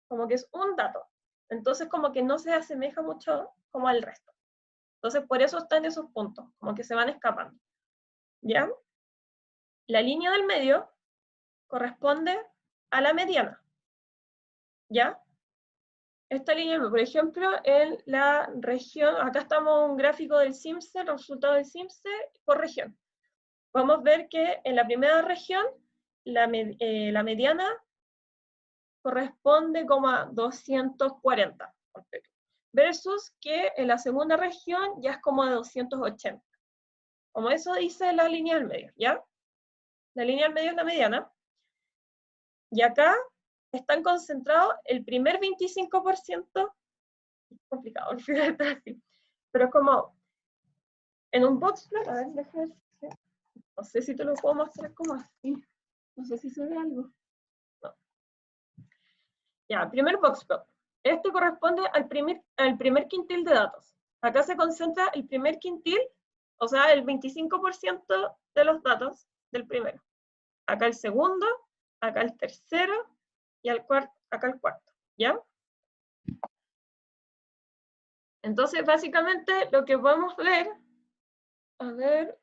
como que es un dato. Entonces, como que no se asemeja mucho como al resto. Entonces, por eso están esos puntos, como que se van escapando. ¿Ya? La línea del medio corresponde a la mediana. ¿Ya? Esta línea, por ejemplo, en la región, acá estamos en un gráfico del CIMSE, los resultados del CIMSE por región. Podemos ver que en la primera región, la mediana corresponde como a 240, versus que en la segunda región ya es como de 280. Como eso dice la línea del medio, ¿ya? La línea del medio es la mediana. Y acá están concentrados el primer 25%, es complicado, pero es como, en un boxplot, a ver, déjame ver, no sé si te lo puedo mostrar como así, no sé si se ve algo. No. Ya, primer boxplot. Este corresponde al primer quintil de datos. Acá se concentra el primer quintil, o sea, el 25% de los datos del primero. Acá el segundo, acá el tercero, y acá el cuarto, ¿ya? Entonces, básicamente, lo que podemos ver, a ver,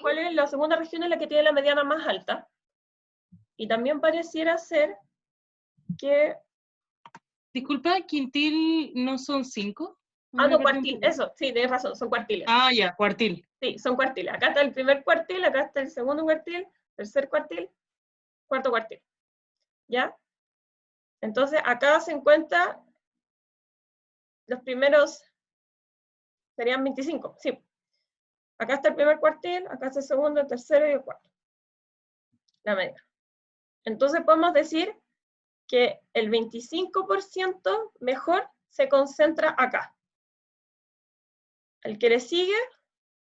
¿cuál es la segunda región en la que tiene la mediana más alta? Y también pareciera ser que... Disculpa, ¿quintil no son 5? Ah, Me no, perdí un cuartil, poco. eso, sí, tienes razón, son cuartiles. Ah, ya, cuartil. Sí, son cuartiles. Acá está el primer cuartil, acá está el segundo cuartil, tercer cuartil, cuarto cuartil. ¿Ya? Entonces, acá se encuentran los primeros, serían 25, sí. Acá está el primer cuartil, acá está el segundo, el tercero y el cuarto. La media. Entonces podemos decir que el 25% mejor se concentra acá. El que le sigue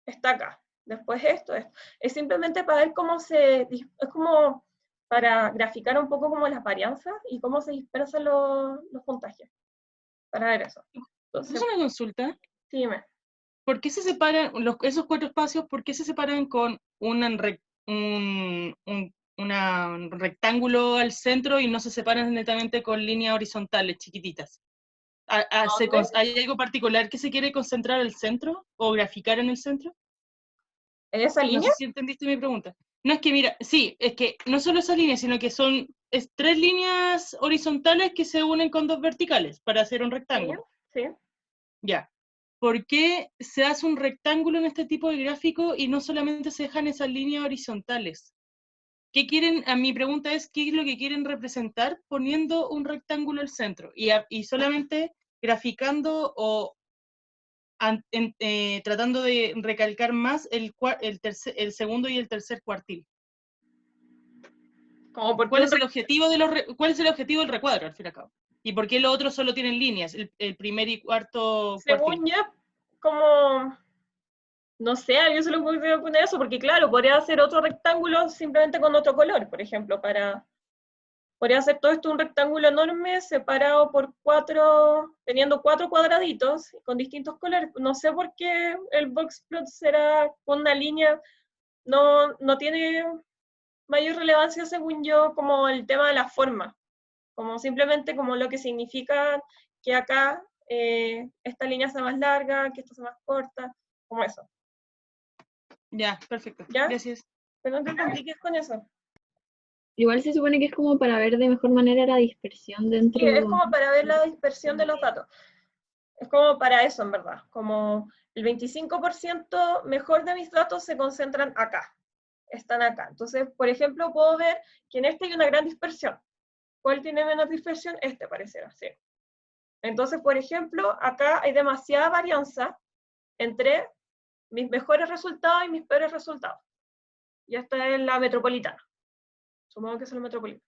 está acá. Después esto. Es simplemente para ver cómo es como para graficar un poco como las varianzas y cómo se dispersan los puntajes. Para ver eso. Entonces, ¿Es una consulta? sí, dime. ¿Por qué se separan esos 4 espacios? ¿Por qué se separan con un rectángulo al centro y no se separan netamente con líneas horizontales chiquititas? ¿Hay algo particular que se quiere concentrar al centro o graficar en el centro? ¿En esa No línea? sé si entendiste mi pregunta. No es que, mira, sí, es que no solo esas líneas, sino que son 3 líneas horizontales que se unen con 2 verticales para hacer un rectángulo. Sí. Ya. ¿Por qué se hace un rectángulo en este tipo de gráfico y no solamente se dejan esas líneas horizontales? ¿Qué quieren? Mi pregunta es, ¿qué es lo que quieren representar poniendo un rectángulo al centro? Y solamente graficando o tratando de recalcar más el segundo y el tercer cuartil. Como porque ¿Cuál es el objetivo cuál es el objetivo del recuadro, al fin y al cabo? ¿Y por qué los otros solo tienen líneas, el primer y cuarto cuartil? según yo, como, no sé, a alguien se le ocurrió poner eso, porque claro, podría hacer otro rectángulo simplemente con otro color, por ejemplo, podría hacer todo esto un rectángulo enorme separado por 4, teniendo 4 cuadraditos con distintos colores. No sé por qué el boxplot será con una línea, no tiene mayor relevancia según yo como el tema de la forma, como simplemente como lo que significa que acá esta línea sea más larga, que esta sea más corta, como eso. Ya, perfecto. ¿Ya? Gracias. Pero no te compliques con eso. Igual se supone que es como para ver de mejor manera la dispersión dentro. Sí, es como para ver la dispersión de los datos. Es como para eso, en verdad. Como el 25% mejor de mis datos se concentran acá. Están acá. Entonces, por ejemplo, puedo ver que en este hay una gran dispersión. ¿Cuál tiene menos dispersión? Este parecerá, sí. Entonces, por ejemplo, acá hay demasiada varianza entre mis mejores resultados y mis peores resultados. Y esta es la metropolitana. Supongo que es la metropolitana.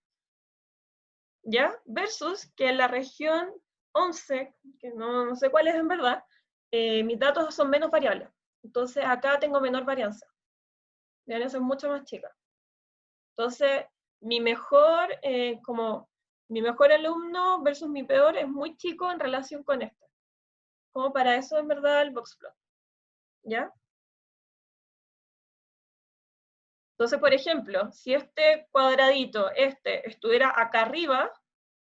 ¿Ya? Versus que en la región 11, que no sé cuál es en verdad, mis datos son menos variables. Entonces acá tengo menor varianza. La varianza es mucho más chica. Entonces, mi mejor alumno versus mi peor es muy chico en relación con este. Como para eso en verdad el boxplot. ¿Ya? Entonces, por ejemplo, si este cuadradito, estuviera acá arriba,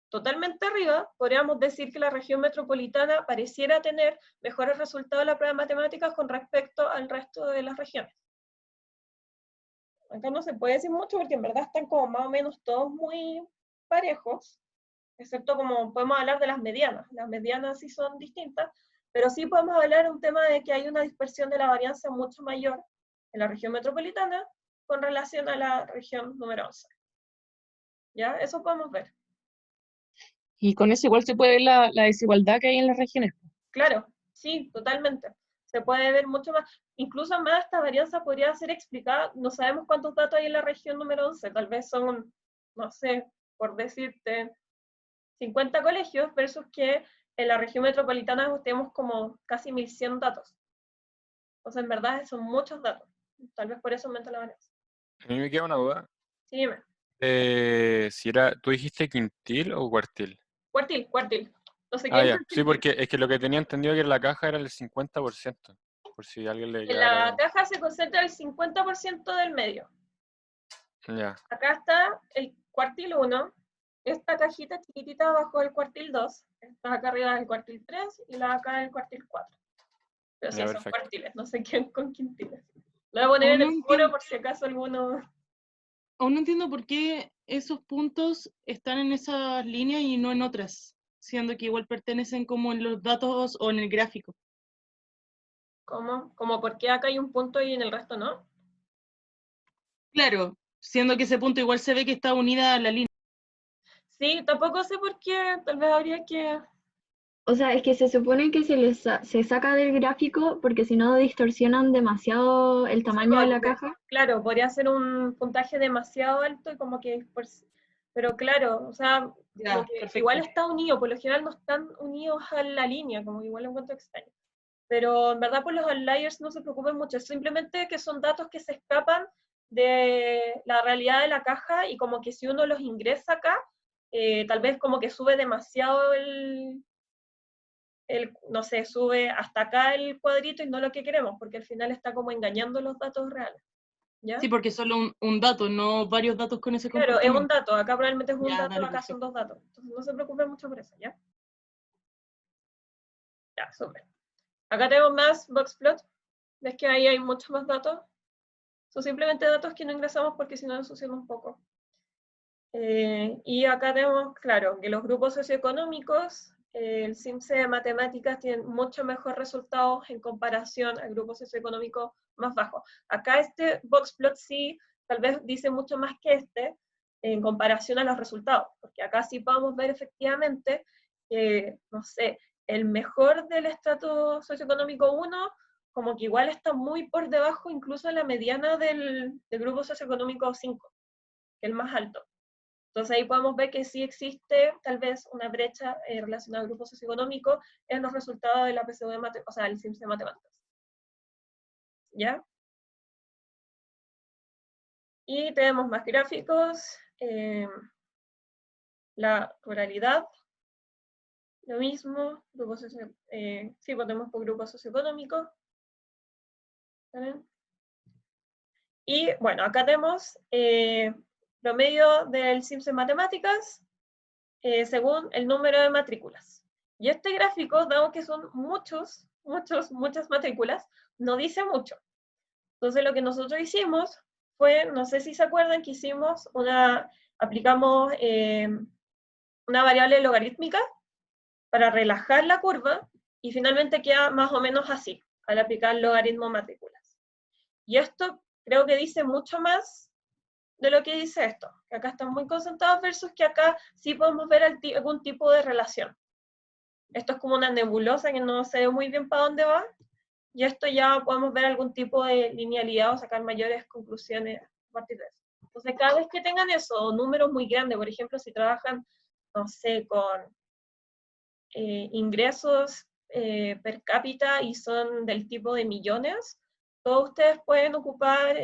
totalmente arriba, podríamos decir que la región metropolitana pareciera tener mejores resultados en la prueba de matemáticas con respecto al resto de las regiones. Acá no se puede decir mucho porque en verdad están como más o menos todos muy parejos, excepto como podemos hablar de las medianas sí son distintas, pero sí podemos hablar de un tema de que hay una dispersión de la varianza mucho mayor en la región metropolitana con relación a la región número 11. ¿Ya? Eso podemos ver. Y con eso igual se puede ver la desigualdad que hay en las regiones. Claro, sí, totalmente. Se puede ver mucho más. Incluso más esta varianza podría ser explicada, no sabemos cuántos datos hay en la región número 11, tal vez son, no sé, por decirte, 50 colegios, versus que en la región metropolitana tenemos como casi 1100 datos. Entonces, en verdad, son muchos datos. Tal vez por eso aumenta la varianza. A mí me queda una duda. Sí, dime. Si era, ¿tú dijiste quintil o cuartil? Cuartil. No sé Ah, qué ya. es Sí, porque es que lo que tenía entendido que en la caja era el 50%, por si alguien le en quedara. la caja se concentra el 50% del medio. Ya. Acá está el cuartil 1, esta cajita chiquitita abajo del cuartil 2, esta acá arriba del cuartil 3 y la acá del cuartil 4. Pero sí, Ya, son perfecto. cuartiles, no sé quién con quintiles. Lo voy a poner Aún en no el foro entiendo. por si acaso alguno... Aún no entiendo por qué esos puntos están en esas líneas y no en otras. siendo que igual pertenecen como en los datos o en el gráfico. ¿Cómo? ¿Como por qué acá hay un punto y en el resto no? Claro, siendo que ese punto igual se ve que está unida a la línea. Sí, tampoco sé por qué, tal vez habría que... O sea, es que se supone que se saca del gráfico porque si no distorsionan demasiado el tamaño de la caja. Claro, podría ser un puntaje demasiado alto y como que... Pero claro, o sea, Ya, como que perfecto. igual está unido, por lo general no están unidos a la línea, como que igual lo encuentro extraño. Pero en verdad por los outliers no se preocupen mucho, es simplemente que son datos que se escapan de la realidad de la caja y como que si uno los ingresa acá, tal vez como que sube demasiado no sé, sube hasta acá el cuadrito y no lo que queremos, porque al final está como engañando los datos reales. ¿Ya? Sí, porque es solo un dato, no varios datos con ese Claro, es un comportamiento. dato, acá probablemente es un Ya, dato, dale, acá son perfecto. 2 datos. Entonces no se preocupen mucho por eso, ¿ya? Ya, súper. Acá tenemos más boxplot. ¿Ves que ahí hay muchos más datos? Son simplemente datos que no ingresamos porque si no ensucian un poco. Y acá tenemos, claro, que los grupos socioeconómicos, el CIMSE de matemáticas tienen mucho mejor resultados en comparación al grupo socioeconómico más bajo. Acá este boxplot sí, tal vez dice mucho más que este, en comparación a los resultados, porque acá sí podemos ver efectivamente que, no sé, el mejor del estrato socioeconómico 1, como que igual está muy por debajo incluso de la mediana del grupo socioeconómico 5, que es el más alto. Entonces ahí podemos ver que sí existe tal vez una brecha relacionada al grupo socioeconómico en los resultados de la PSU de matemáticas, o sea, el CIMSE de matemáticas. ¿Ya? Y tenemos más gráficos. La ruralidad, lo mismo. Sí, ponemos por grupo socioeconómico. ¿Saben? Y bueno, acá tenemos promedio del CIMSE en matemáticas según el número de matrículas. Y este gráfico, dado que son muchas matrículas, no dice mucho. Entonces lo que nosotros hicimos fue, no sé si se acuerdan que aplicamos una variable logarítmica para relajar la curva y finalmente queda más o menos así, al aplicar logaritmo matrículas. Y esto creo que dice mucho más de lo que dice esto, que acá están muy concentrados versus que acá sí podemos ver algún tipo de relación. Esto es como una nebulosa que no sé muy bien para dónde va, y esto ya podemos ver algún tipo de linealidad o sacar mayores conclusiones a partir de eso. Entonces, cada vez que tengan eso, números muy grandes, por ejemplo, si trabajan, no sé, con ingresos per cápita y son del tipo de millones, todos ustedes pueden ocupar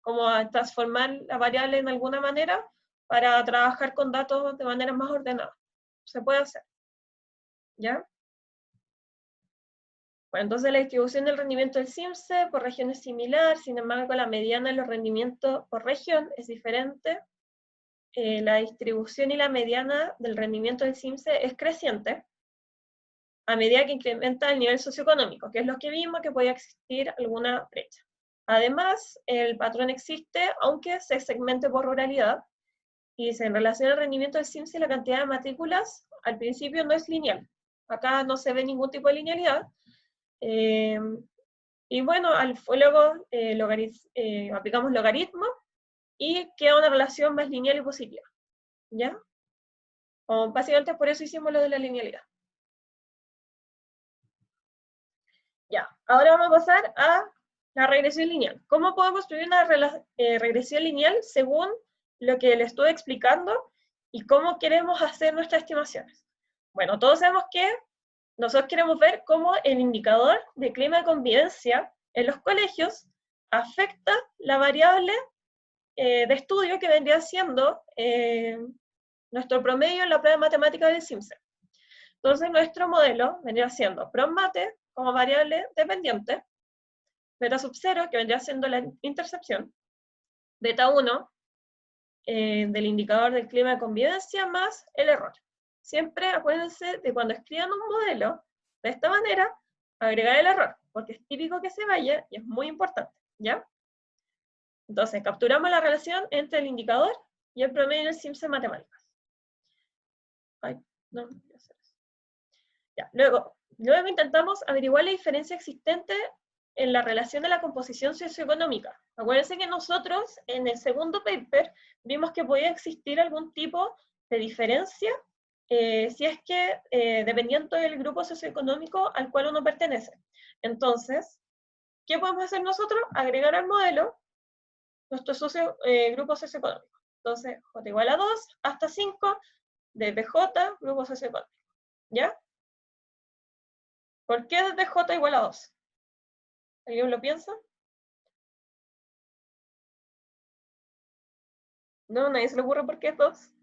como a transformar la variable en alguna manera para trabajar con datos de manera más ordenada. Se puede hacer. ¿Ya? Bueno, entonces la distribución del rendimiento del CIMSE por región es similar, sin embargo la mediana de los rendimientos por región es diferente. La distribución y la mediana del rendimiento del CIMSE es creciente a medida que incrementa el nivel socioeconómico, que es lo que vimos que podía existir alguna brecha. Además, el patrón existe aunque se segmente por ruralidad, y en relación al rendimiento del CIMSE, la cantidad de matrículas al principio no es lineal. Acá no se ve ningún tipo de linealidad. Y bueno, luego aplicamos logaritmo y queda una relación más lineal y positiva. ¿Ya? Básicamente por eso hicimos lo de la linealidad. Ya, ahora vamos a pasar a la regresión lineal. ¿Cómo podemos construir una regresión lineal según lo que le estuve explicando y cómo queremos hacer nuestras estimaciones? Bueno, todos sabemos que nosotros queremos ver cómo el indicador de clima de convivencia en los colegios afecta la variable de estudio que vendría siendo nuestro promedio en la prueba de matemática del CIMSE. Entonces nuestro modelo vendría siendo PROMATE como variable dependiente, beta sub 0, que vendría siendo la intercepción, beta 1 del indicador del clima de convivencia más el error. Siempre acuérdense de cuando escriban un modelo de esta manera, agregar el error, porque es típico que se vaya y es muy importante, ¿ya? Entonces, capturamos la relación entre el indicador y el promedio del CIMSE en matemáticas. Ay, No, voy a hacer eso. Ya, luego intentamos averiguar la diferencia existente en la relación de la composición socioeconómica. Acuérdense que nosotros en el segundo paper vimos que podía existir algún tipo de diferencia si es que dependiendo del grupo socioeconómico al cual uno pertenece. Entonces, ¿qué podemos hacer nosotros? Agregar al modelo nuestro grupo socioeconómico. Entonces, J igual a 2 hasta 5, desde J, grupo socioeconómico. ¿Ya? ¿Por qué desde J igual a 2? ¿Alguien lo piensa? No, nadie se le ocurre por qué es 2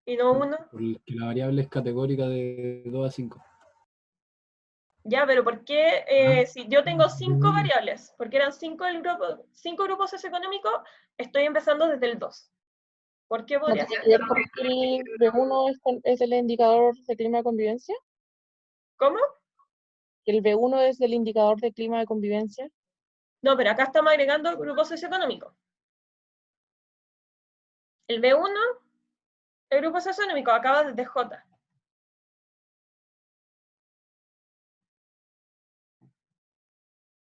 y no 1. Porque la variable es categórica de 2 a 5. Ya, pero ¿por qué si yo tengo 5 variables, porque eran 5 grupos socioeconómicos, estoy empezando desde el 2? ¿Por qué ¿No podría tiene ser? que ver porque el B1 es el indicador de clima de convivencia? ¿Cómo? ¿El B1 es el indicador de clima de convivencia? No, pero acá estamos agregando el grupo socioeconómico. El B1, el grupo socioeconómico, acaba desde J.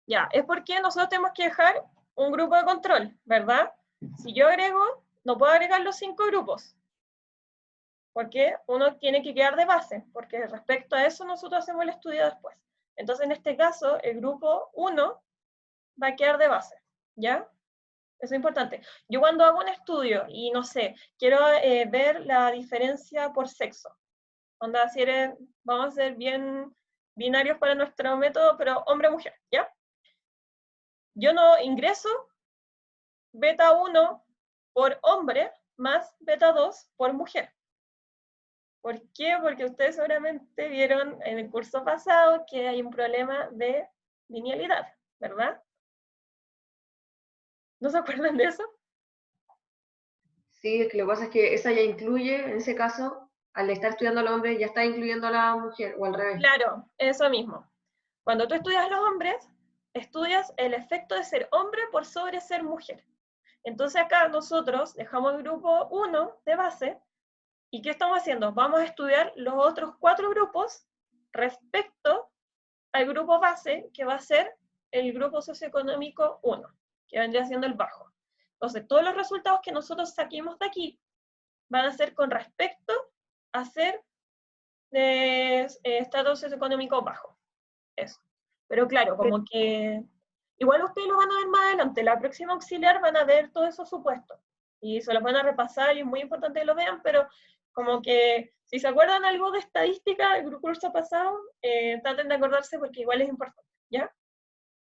Ya, es porque nosotros tenemos que dejar un grupo de control, ¿verdad? Si yo agrego, no puedo agregar los 5 grupos, porque uno tiene que quedar de base, porque respecto a eso nosotros hacemos el estudio después. Entonces, en este caso, el grupo 1 va a quedar de base, ¿ya? Eso es importante. Yo cuando hago un estudio y, no sé, quiero ver la diferencia por sexo, onda, si eres, vamos a ser bien binarios para nuestro método, pero hombre-mujer, ¿ya? Yo no ingreso beta 1 por hombre más beta 2 por mujer. ¿Por qué? Porque ustedes seguramente vieron en el curso pasado que hay un problema de linealidad, ¿verdad? ¿No se acuerdan de eso? Sí, es que lo que pasa es que esa ya incluye, en ese caso, al estar estudiando al hombre, ya está incluyendo a la mujer, o al revés. Claro, eso mismo. Cuando tú estudias a los hombres, estudias el efecto de ser hombre por sobre ser mujer. Entonces acá nosotros dejamos el grupo 1 de base, ¿y qué estamos haciendo? Vamos a estudiar los otros 4 grupos respecto al grupo base, que va a ser el grupo socioeconómico 1, que vendría siendo el bajo. Entonces, todos los resultados que nosotros saquemos de aquí van a ser con respecto a ser de estatus socioeconómico bajo. Eso. Pero claro, como que igual ustedes lo van a ver más adelante, la próxima auxiliar van a ver todos esos supuestos y se los van a repasar y es muy importante que lo vean, pero como que si se acuerdan algo de estadística del curso pasado, traten de acordarse porque igual es importante, ¿ya?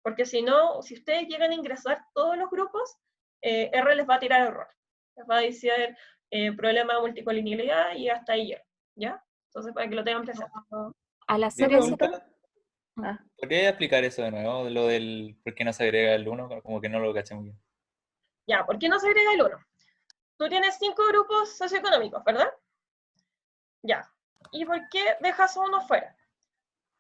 Porque si no, si ustedes llegan a ingresar todos los grupos, R les va a tirar error. Les va a decir problema de multicolinialidad y hasta ahí llega, ¿ya? Entonces, para que lo tengan presente. Al hacer eso, ¿Podría explicar eso de nuevo? Lo del por qué no se agrega el 1, como que no lo caché muy bien. Ya, ¿por qué no se agrega el 1? Tú tienes 5 grupos socioeconómicos, ¿verdad? Ya. ¿Y por qué dejas uno fuera?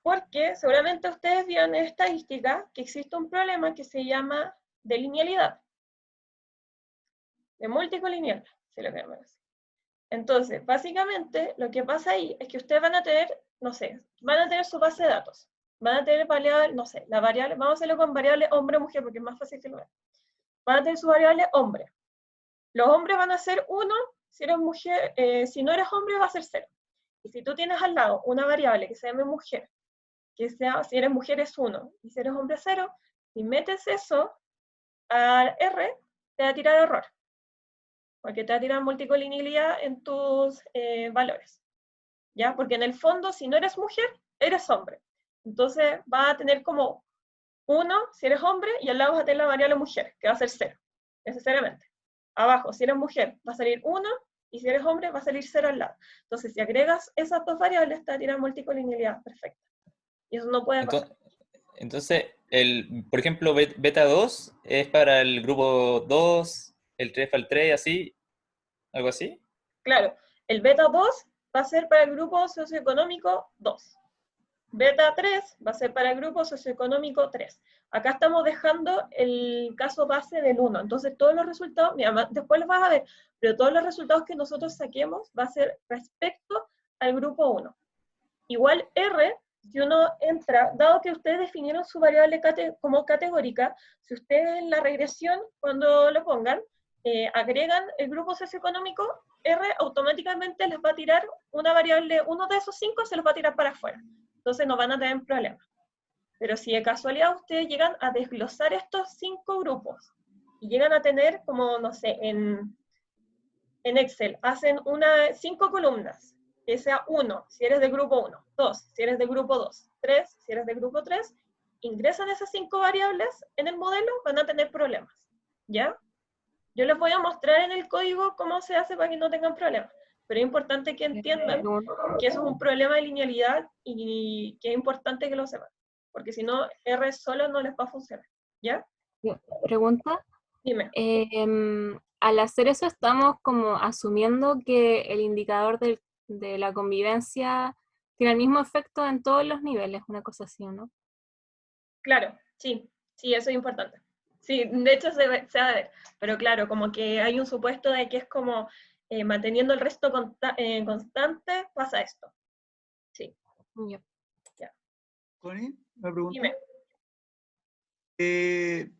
Porque seguramente ustedes vieron en estadística que existe un problema que se llama de linealidad. De multicolinial, si lo queremos decir. Entonces, básicamente, lo que pasa ahí es que ustedes van a tener, no sé, van a tener su base de datos. Van a tener variable, no sé, la variable, vamos a hacerlo con variable hombre-mujer porque es más fácil que lo vean. Van a tener su variable hombre. Los hombres van a ser 1, si eres mujer, si no eres hombre va a ser 0. Y si tú tienes al lado una variable que se llame mujer, que sea, si eres mujer es 1, y si eres hombre 0, si metes eso a R, te va a tirar error. Porque te va a tirar multicolinialidad en tus valores. ¿Ya? Porque en el fondo, si no eres mujer, eres hombre. Entonces va a tener como 1 si eres hombre, y al lado vas a tener la variable mujer, que va a ser 0, necesariamente. Abajo, si eres mujer, va a salir 1, y si eres hombre, va a salir 0 al lado. Entonces, si agregas esas dos variables, te va a tirar multicolinialidad perfecta. Y eso no puede pasar. Entonces, por ejemplo, beta 2 es para el grupo 2, el 3 para el 3, así, algo así. Claro, el beta 2 va a ser para el grupo socioeconómico 2. Beta 3 va a ser para el grupo socioeconómico 3. Acá estamos dejando el caso base del 1. Entonces todos los resultados, mira, después los vas a ver, pero todos los resultados que nosotros saquemos va a ser respecto al grupo 1. Igual R, si uno entra, dado que ustedes definieron su variable como categórica, si ustedes en la regresión, cuando lo pongan, agregan el grupo socioeconómico, R automáticamente les va a tirar una variable, uno de esos 5 se los va a tirar para afuera. Entonces no van a tener problemas. Pero si de casualidad ustedes llegan a desglosar estos 5 grupos, y llegan a tener como, no sé, en Excel, hacen 5 columnas, que sea 1, si eres del grupo 1, 2, si eres del grupo 2, 3, si eres del grupo 3, ingresan esas 5 variables en el modelo, van a tener problemas, ¿ya? Yo les voy a mostrar en el código cómo se hace para que no tengan problemas, pero es importante que entiendan que eso es un problema de linealidad y que es importante que lo sepan, porque si no, R solo no les va a funcionar, ¿ya? Pregunta. Dime. Al hacer eso estamos como asumiendo que el indicador de la convivencia tiene el mismo efecto en todos los niveles, una cosa así, ¿no? Claro, sí, eso es importante. Sí, de hecho se va a ver, pero claro, como que hay un supuesto de que es como manteniendo el resto constante, pasa esto. Sí. Ya. Ya. Connie, me pregunto. Dime.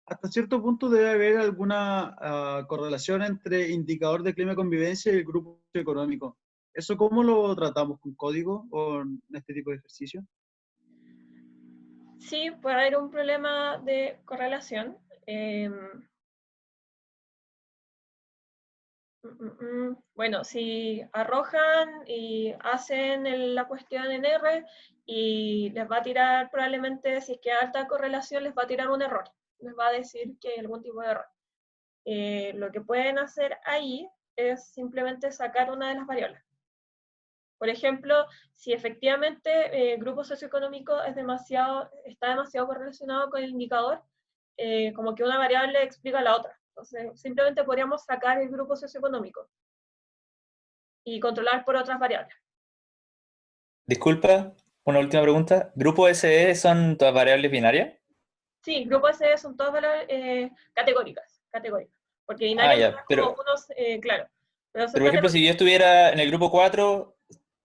Hasta cierto punto debe haber alguna correlación entre indicador de clima y convivencia y el grupo económico. ¿Eso cómo lo tratamos con código o en este tipo de ejercicio? Sí, puede haber un problema de correlación. Bueno, si arrojan y hacen la cuestión en R y les va a tirar probablemente, si es que alta correlación, les va a tirar un error. Les va a decir que hay algún tipo de error. Lo que pueden hacer ahí es simplemente sacar una de las variables. Por ejemplo, si efectivamente el grupo socioeconómico está demasiado correlacionado con el indicador, como que una variable explica la otra. Entonces, simplemente podríamos sacar el grupo socioeconómico y controlar por otras variables. Disculpa, una última pregunta. ¿Grupo SE son todas variables binarias? Sí, grupo SE son todas variables categóricas. Porque binarias ya, son pero, como unos, claro. Pero son por ejemplo, si yo estuviera en el grupo 4,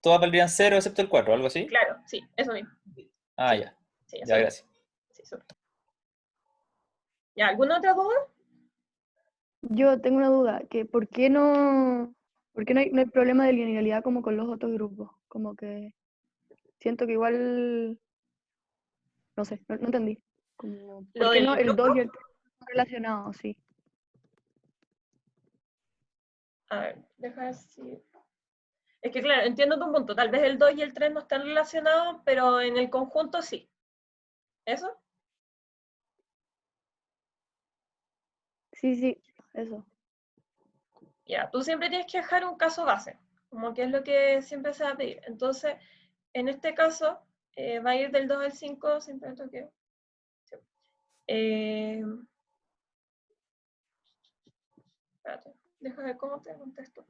todas valdrían 0 excepto el 4, ¿algo así? Claro, sí, eso mismo. Ya. Sí, Ya, gracias. Sí, ¿Ya, alguna otra duda? Yo tengo una duda, que ¿por qué no hay problema de linealidad como con los otros grupos? Como que siento que igual, no sé, no entendí. Como, ¿por ¿Lo qué del no el grupo? 2 y el 3 están relacionados? Sí. A ver, deja decir. Es que claro, entiendo tu punto. Tal vez el 2 y el 3 no están relacionados, pero en el conjunto sí. ¿Eso? Sí, eso. Ya, tú siempre tienes que dejar un caso base, como que es lo que siempre se va a pedir. Entonces, en este caso, va a ir del 2 al 5, simplemente que... Sí. Espérate, deja ver cómo te contesto.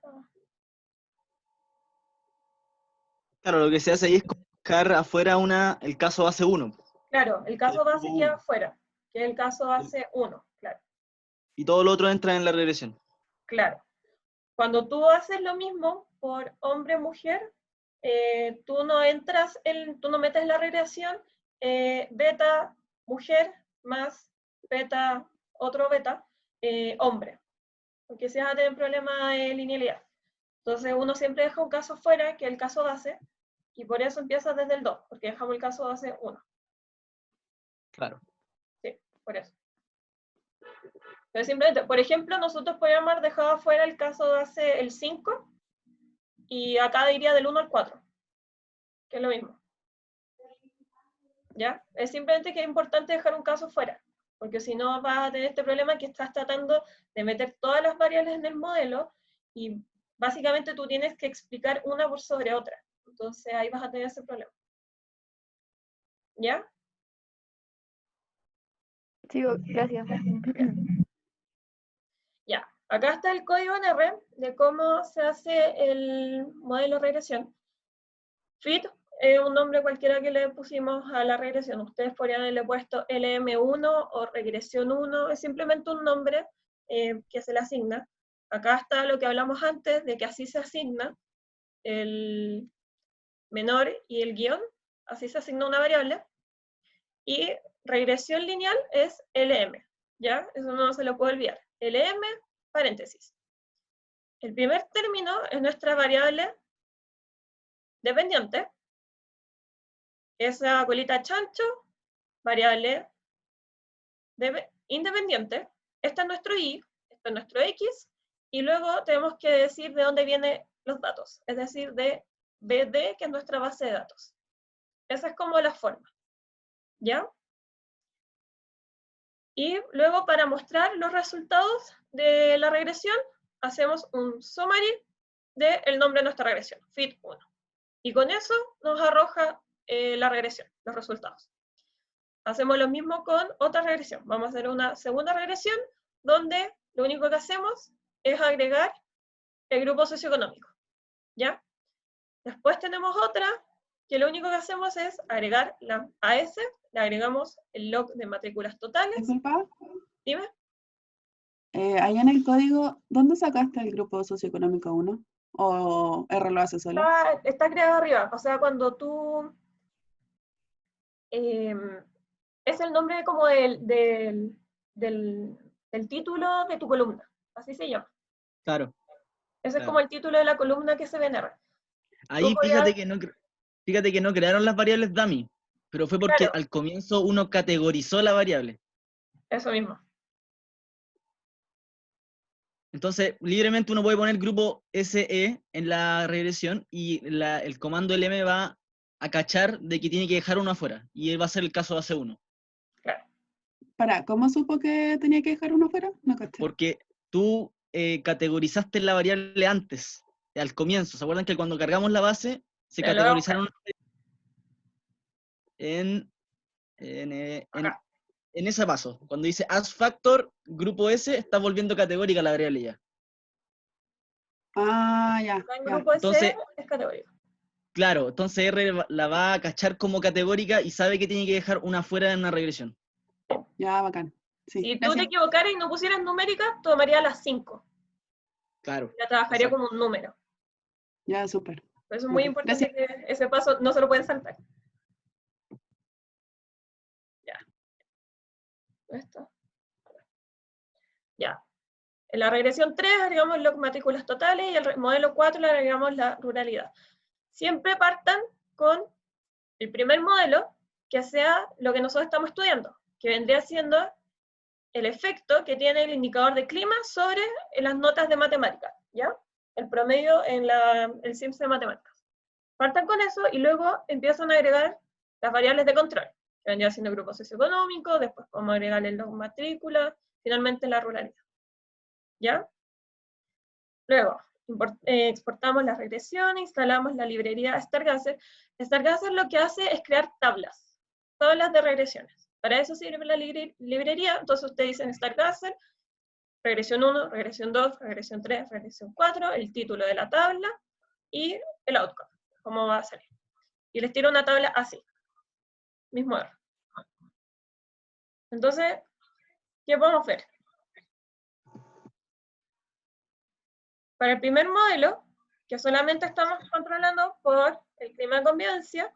Claro, lo que se hace ahí es colocar afuera el caso base 1. Claro, el caso base queda afuera, que es el caso base 1, claro. Y todo lo otro entra en la regresión. Claro. Cuando tú haces lo mismo por hombre-mujer, tú no metes en la regresión beta mujer más beta, otro beta, hombre, porque si vas a tener problema de linealidad. Entonces uno siempre deja un caso fuera, que es el caso base, y por eso empieza desde el 2, porque dejamos el caso base 1. Claro. Sí, por eso. Entonces simplemente, por ejemplo, nosotros podríamos haber dejado afuera el caso base el 5, y acá diría del 1 al 4, que es lo mismo. ¿Ya? Es simplemente que es importante dejar un caso fuera, porque si no vas a tener este problema que estás tratando de meter todas las variables en el modelo, y básicamente tú tienes que explicar una por sobre otra. Entonces ahí vas a tener ese problema. ¿Ya? Sí, gracias. Ya, acá está el código en R de cómo se hace el modelo de regresión. Fit es un nombre cualquiera que le pusimos a la regresión. Ustedes podrían haberle puesto LM1 o regresión 1, es simplemente un nombre que se le asigna. Acá está lo que hablamos antes, de que así se asigna. el menor y el guión, así se asigna una variable, y regresión lineal es LM, ¿ya? Eso no se lo puede olvidar. LM, paréntesis. El primer término es nuestra variable dependiente, esa colita chancho, variable independiente, este es nuestro y, este es nuestro x, y luego tenemos que decir de dónde vienen los datos, es decir, de BD, que es nuestra base de datos. Esa es como la forma, ¿ya? Y luego, para mostrar los resultados de la regresión, hacemos un summary del nombre de nuestra regresión, fit1. Y con eso nos arroja la regresión, los resultados. Hacemos lo mismo con otra regresión. Vamos a hacer una segunda regresión, donde lo único que hacemos es agregar el grupo socioeconómico, ¿ya? Después tenemos otra, que lo único que hacemos es agregar la AS, le agregamos el log de matrículas totales. Disculpa. Dime. Allá en el código, ¿dónde sacaste el grupo socioeconómico 1? ¿O R lo hace solo? Está creado arriba, o sea, cuando tú... es el nombre como del título de tu columna, así se llama. Claro. Ese es como el título de la columna que se ve en R. Ahí fíjate que no crearon las variables dummy, pero fue porque Claro. al comienzo uno categorizó la variable. Eso mismo. Entonces, libremente uno puede poner grupo SE en la regresión y el comando LM va a cachar de que tiene que dejar uno afuera. Y va a ser el caso de AC1. Para, ¿cómo supo que tenía que dejar uno afuera? No caché. Porque tú categorizaste la variable antes, al comienzo. ¿Se acuerdan que cuando cargamos la base se categorizaron en ese paso? Cuando dice as factor, grupo S, está volviendo categórica la variable ya. Ah, ya. En grupo Entonces, S es categórico. claro, entonces R la va a cachar como categórica y sabe que tiene que dejar una fuera en una regresión. Ya, bacán. Sí, Si tú gracias. te equivocaras y no pusieras numérica, tomaría las 5. Claro. La trabajaría como un número. Ya, súper. Por eso es muy Ok, importante que ese paso no se lo pueden saltar. Ya. Esto. Ya. En la regresión 3 agregamos las matrículas totales y el modelo 4 le agregamos la ruralidad. Siempre partan con el primer modelo, que sea lo que nosotros estamos estudiando, que vendría siendo el efecto que tiene el indicador de clima sobre las notas de matemáticas, ¿ya? El promedio en el SIMS de matemáticas. Partan con eso y luego empiezan a agregar las variables de control, que vendría siendo el grupo socioeconómico, después podemos agregarle las matrículas, finalmente la ruralidad, ¿ya? Luego, exportamos la regresión, instalamos la librería Stargazer. Stargazer lo que hace es crear tablas de regresiones. Para eso sirve la librería, entonces ustedes dicen Stargazer, regresión 1, regresión 2, regresión 3, regresión 4, el título de la tabla y el outcome, cómo va a salir. Y les tiro una tabla así, mismo error. Entonces, ¿qué podemos ver? Para el primer modelo, que solamente estamos controlando por el clima de convivencia,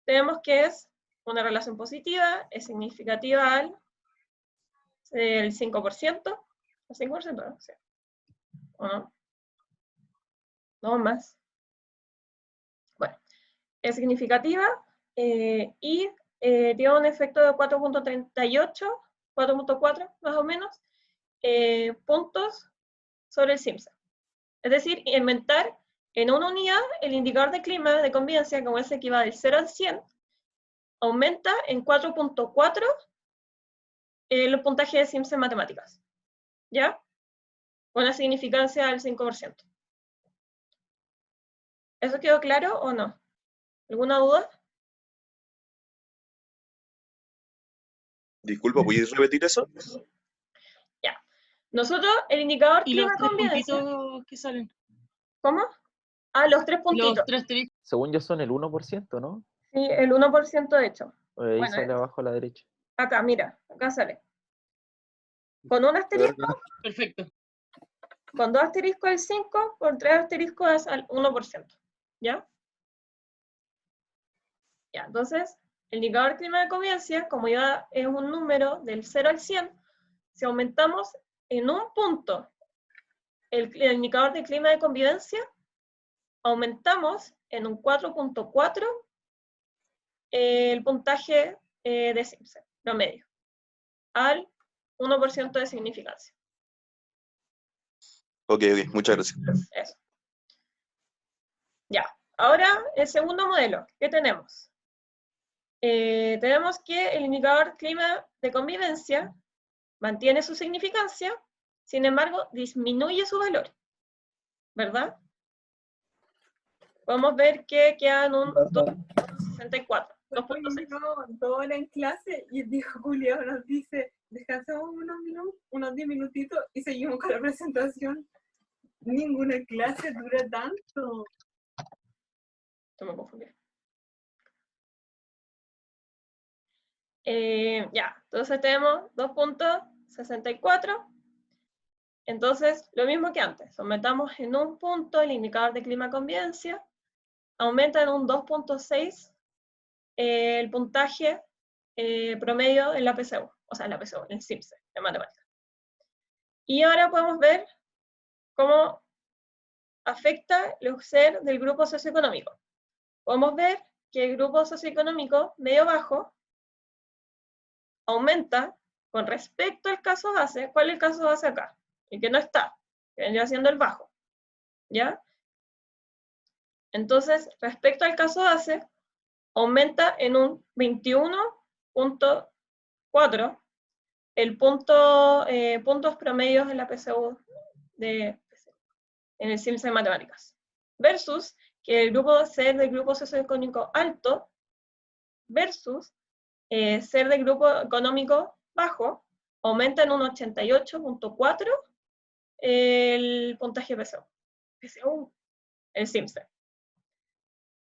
tenemos que es una relación positiva, es significativa al 5%, ¿el 5%? ¿No? Sí. ¿O no? No más. Bueno, es significativa y tiene un efecto de 4.38, 4.4 más o menos, puntos sobre el Simpson. Es decir, inventar en una unidad el indicador de clima de convivencia, como es equivale del 0 al 100, aumenta en 4.4 los puntajes de Simpson en matemáticas. ¿Ya? Con una significancia del 5%. ¿Eso quedó claro o no? ¿Alguna duda? Disculpa, ¿puedes repetir eso? Ya. Nosotros, el indicador ¿Y los clima 3 convivencia... puntitos que salen? ¿Cómo? Ah, los 3 puntitos. Los 3 tibitos. Según yo son el 1%, ¿no? Sí, el 1% de hecho. Ahí Bueno, sale abajo a la derecha. acá, mira, acá sale. Con un asterisco. Perfecto. con 2 asteriscos el 5, con 3 asteriscos es al 1%, ¿ya? Ya, entonces, el indicador clima de convivencia, como ya es un número del 0 al 100, si aumentamos en un punto el indicador de clima de convivencia, aumentamos en un 4.4 el puntaje de Simpson, promedio, al 1% de significancia. Ok, muchas gracias. Eso. Ya, ahora el segundo modelo, ¿qué tenemos? Tenemos que el indicador clima de convivencia mantiene su significancia, sin embargo, disminuye su valor, ¿verdad? Podemos ver que quedan un 2.64. Después llevamos 2 horas en clase y el viejo Julio nos dice, descansamos unos 10 minutitos y seguimos con la presentación. Ninguna clase dura tanto. Esto me confundí. Ya, entonces tenemos 2.64. Entonces, lo mismo que antes, aumentamos en un punto el indicador de clima convivencia, aumenta en un 2.6 el puntaje promedio en la PSU, o sea, en la PSU, en el CIMSE, en matemáticas. Y ahora podemos ver cómo afecta el ser del grupo socioeconómico. Podemos ver que el grupo socioeconómico medio-bajo aumenta con respecto al caso base. ¿Cuál es el caso base acá? El que no está, que vendría siendo el bajo, ¿ya? Entonces, respecto al caso base, aumenta en un 21.4 el puntos promedios en la PSU en el CIMSE de matemáticas, versus que el grupo ser del grupo socioeconómico alto versus ser del grupo económico bajo aumenta en un 88.4 el puntaje PSU, el CIMSE.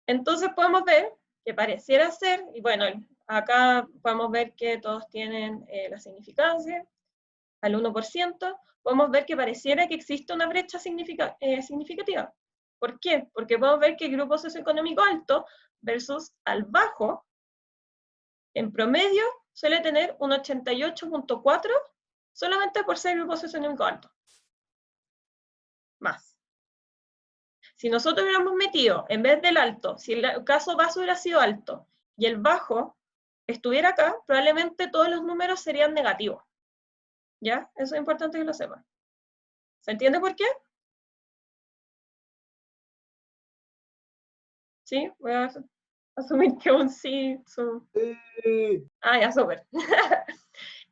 Entonces podemos ver que pareciera ser, y bueno, acá podemos ver que todos tienen la significancia, al 1%, podemos ver que pareciera que existe una brecha significativa. ¿Por qué? Porque podemos ver que el grupo socioeconómico alto versus al bajo, en promedio, suele tener un 88.4 solamente por ser grupo socioeconómico alto. Más. Si nosotros hubiéramos metido, en vez del alto, si el caso base hubiera sido alto y el bajo estuviera acá, probablemente todos los números serían negativos. ¿Ya? Eso es importante que lo sepan. ¿Se entiende por qué? ¿Sí? Voy a asumir que un sí. Ah, ya, súper.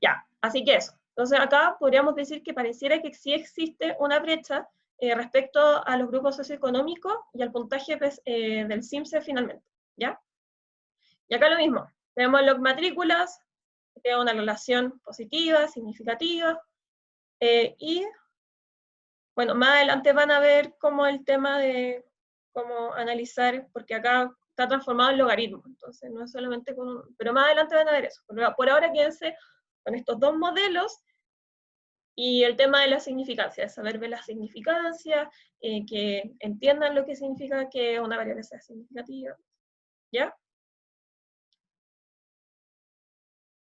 Ya, así que eso. Entonces acá podríamos decir que pareciera que sí existe una brecha respecto a los grupos socioeconómicos y al puntaje del CIMSE finalmente, ¿ya? Y acá lo mismo, tenemos las matrículas, que tienen una relación positiva, significativa, y, bueno, más adelante van a ver cómo el tema de cómo analizar, porque acá está transformado en logaritmo, entonces no es solamente con un, pero más adelante van a ver eso. Por ahora quédense con estos dos modelos, y el tema de la significancia, de saber ver la significancia, que entiendan lo que significa que una variable sea significativa, ¿ya?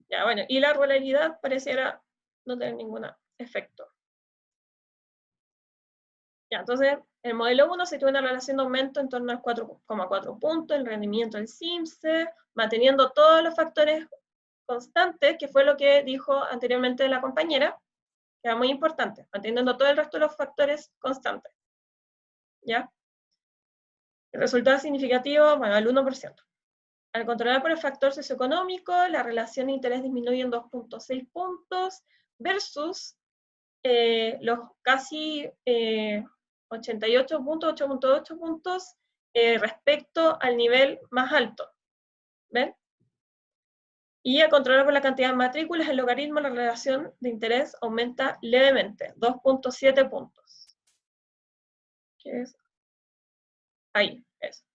Ya, bueno, y la regularidad pareciera no tener ningún efecto. Ya, entonces, el modelo 1 se tuvo una relación de aumento en torno al 4,4 puntos, el rendimiento del CIMSE, manteniendo todos los factores constantes, que fue lo que dijo anteriormente la compañera, que era muy importante, manteniendo todo el resto de los factores constantes. ¿Ya? El resultado significativo, bueno, al 1%. Al controlar por el factor socioeconómico, la relación de interés disminuye en 2.6 puntos versus los casi 88 puntos, 8.8 puntos respecto al nivel más alto. ¿Ven? Y al controlar por la cantidad de matrículas, el logaritmo, la relación de interés aumenta levemente, 2.7 puntos. ¿Qué es? Ahí, es.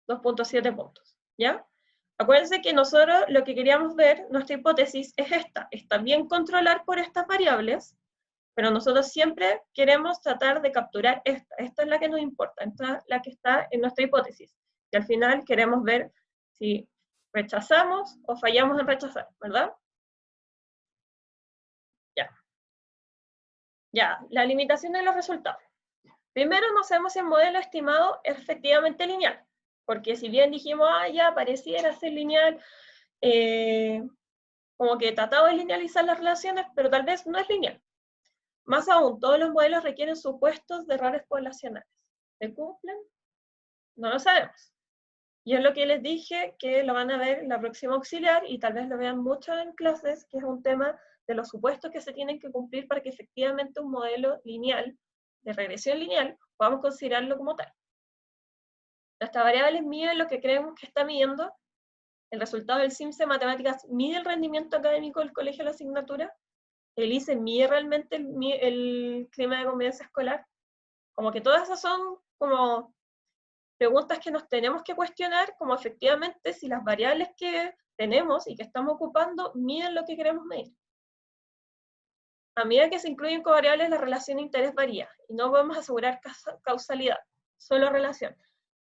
2.7 puntos, ¿ya? Acuérdense que nosotros lo que queríamos ver, nuestra hipótesis es esta. Está bien controlar por estas variables, Pero nosotros siempre queremos tratar de capturar esta. Esta es la que nos importa, esta es la que está en nuestra hipótesis. Y al final queremos ver si rechazamos o fallamos en rechazar, ¿verdad? Ya. Ya, la limitación de los resultados. Primero no sabemos si el modelo estimado es efectivamente lineal, porque si bien dijimos, ya pareciera ser lineal, como que tratamos de linealizar las relaciones, pero tal vez no es lineal. Más aún, todos los modelos requieren supuestos de errores poblacionales. ¿Se cumplen? No lo sabemos. Y es lo que les dije, que lo van a ver en la próxima auxiliar, y tal vez lo vean mucho en clases, que es un tema de los supuestos que se tienen que cumplir para que efectivamente un modelo lineal, de regresión lineal, podamos considerarlo como tal. Nuestra variable mide lo que creemos que está midiendo. El resultado del CIMSE Matemáticas mide el rendimiento académico del colegio de la asignatura. El ICE mide realmente el clima de convivencia escolar. Como que todas esas son como preguntas que nos tenemos que cuestionar, como efectivamente si las variables que tenemos y que estamos ocupando miden lo que queremos medir. A medida que se incluyen covariables, la relación de interés varía, y no podemos asegurar causalidad, solo relación.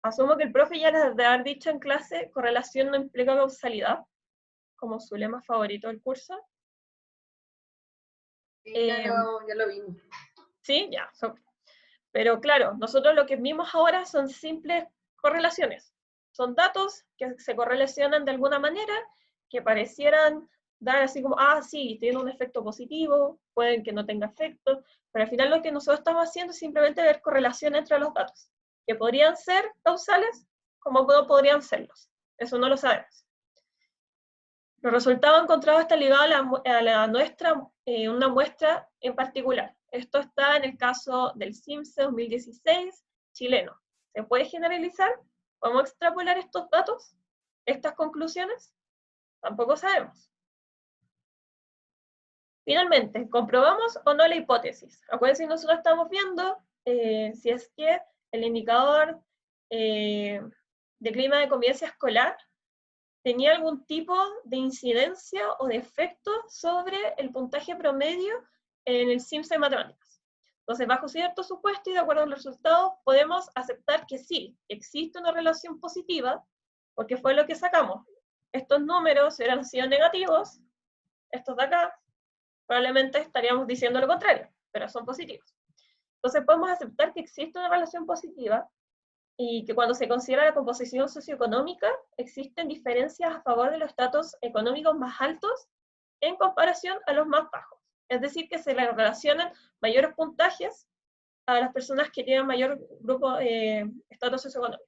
Asumo que el profe ya les debe haber dicho en clase, correlación no implica causalidad, como su lema favorito del curso. Sí, ya lo vimos. Sí, ya. Pero claro, nosotros lo que vimos ahora son simples correlaciones. Son datos que se correlacionan de alguna manera, que parecieran dar así como, sí, tiene un efecto positivo, pueden que no tenga efecto, pero al final lo que nosotros estamos haciendo es simplemente ver correlación entre los datos, que podrían ser causales, como no podrían serlos. Eso no lo sabemos. Los resultados encontrados están ligados a una muestra en particular. Esto está en el caso del CIMSE 2016 chileno. ¿Se puede generalizar? ¿Podemos extrapolar estos datos? ¿Estas conclusiones? Tampoco sabemos. Finalmente, ¿comprobamos o no la hipótesis? Acuérdense que nosotros estamos viendo si es que el indicador de clima de convivencia escolar tenía algún tipo de incidencia o de efecto sobre el puntaje promedio en el CIMSE de matemáticas. Entonces, bajo cierto supuesto y de acuerdo a los resultados, podemos aceptar que sí, existe una relación positiva, porque fue lo que sacamos. Estos números, si hubieran sido negativos, estos de acá, probablemente estaríamos diciendo lo contrario, pero son positivos. Entonces, podemos aceptar que existe una relación positiva, y que cuando se considera la composición socioeconómica, existen diferencias a favor de los estratos económicos más altos en comparación a los más bajos. Es decir, que se le relacionan mayores puntajes a las personas que tienen mayor grupo estatus socioeconómico.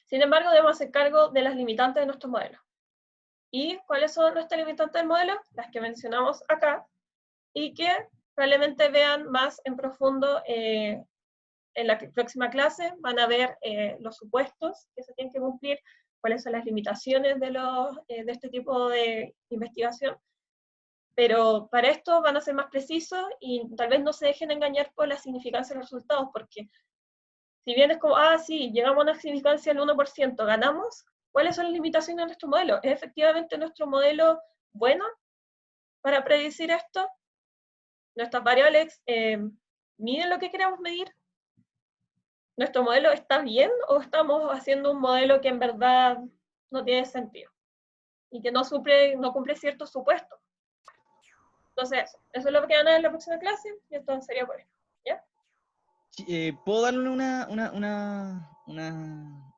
Sin embargo, debemos hacer cargo de las limitantes de nuestro modelo. ¿Y cuáles son nuestras limitantes del modelo? Las que mencionamos acá, y que probablemente vean más en profundo en la próxima clase. Van a ver los supuestos que se tienen que cumplir, cuáles son las limitaciones de este tipo de investigación. Pero para esto van a ser más precisos y tal vez no se dejen engañar por la significancia de los resultados, porque si bien es como, sí, llegamos a una significancia del 1%, ganamos, ¿cuáles son las limitaciones de nuestro modelo? ¿Es efectivamente nuestro modelo bueno para predecir esto? ¿Nuestras variables miden lo que queremos medir? ¿Nuestro modelo está bien o estamos haciendo un modelo que en verdad no tiene sentido y que no cumple ciertos supuestos? Entonces, eso es lo que van a ver en la próxima clase, y esto sería por eso, ¿ya? ¿Puedo darle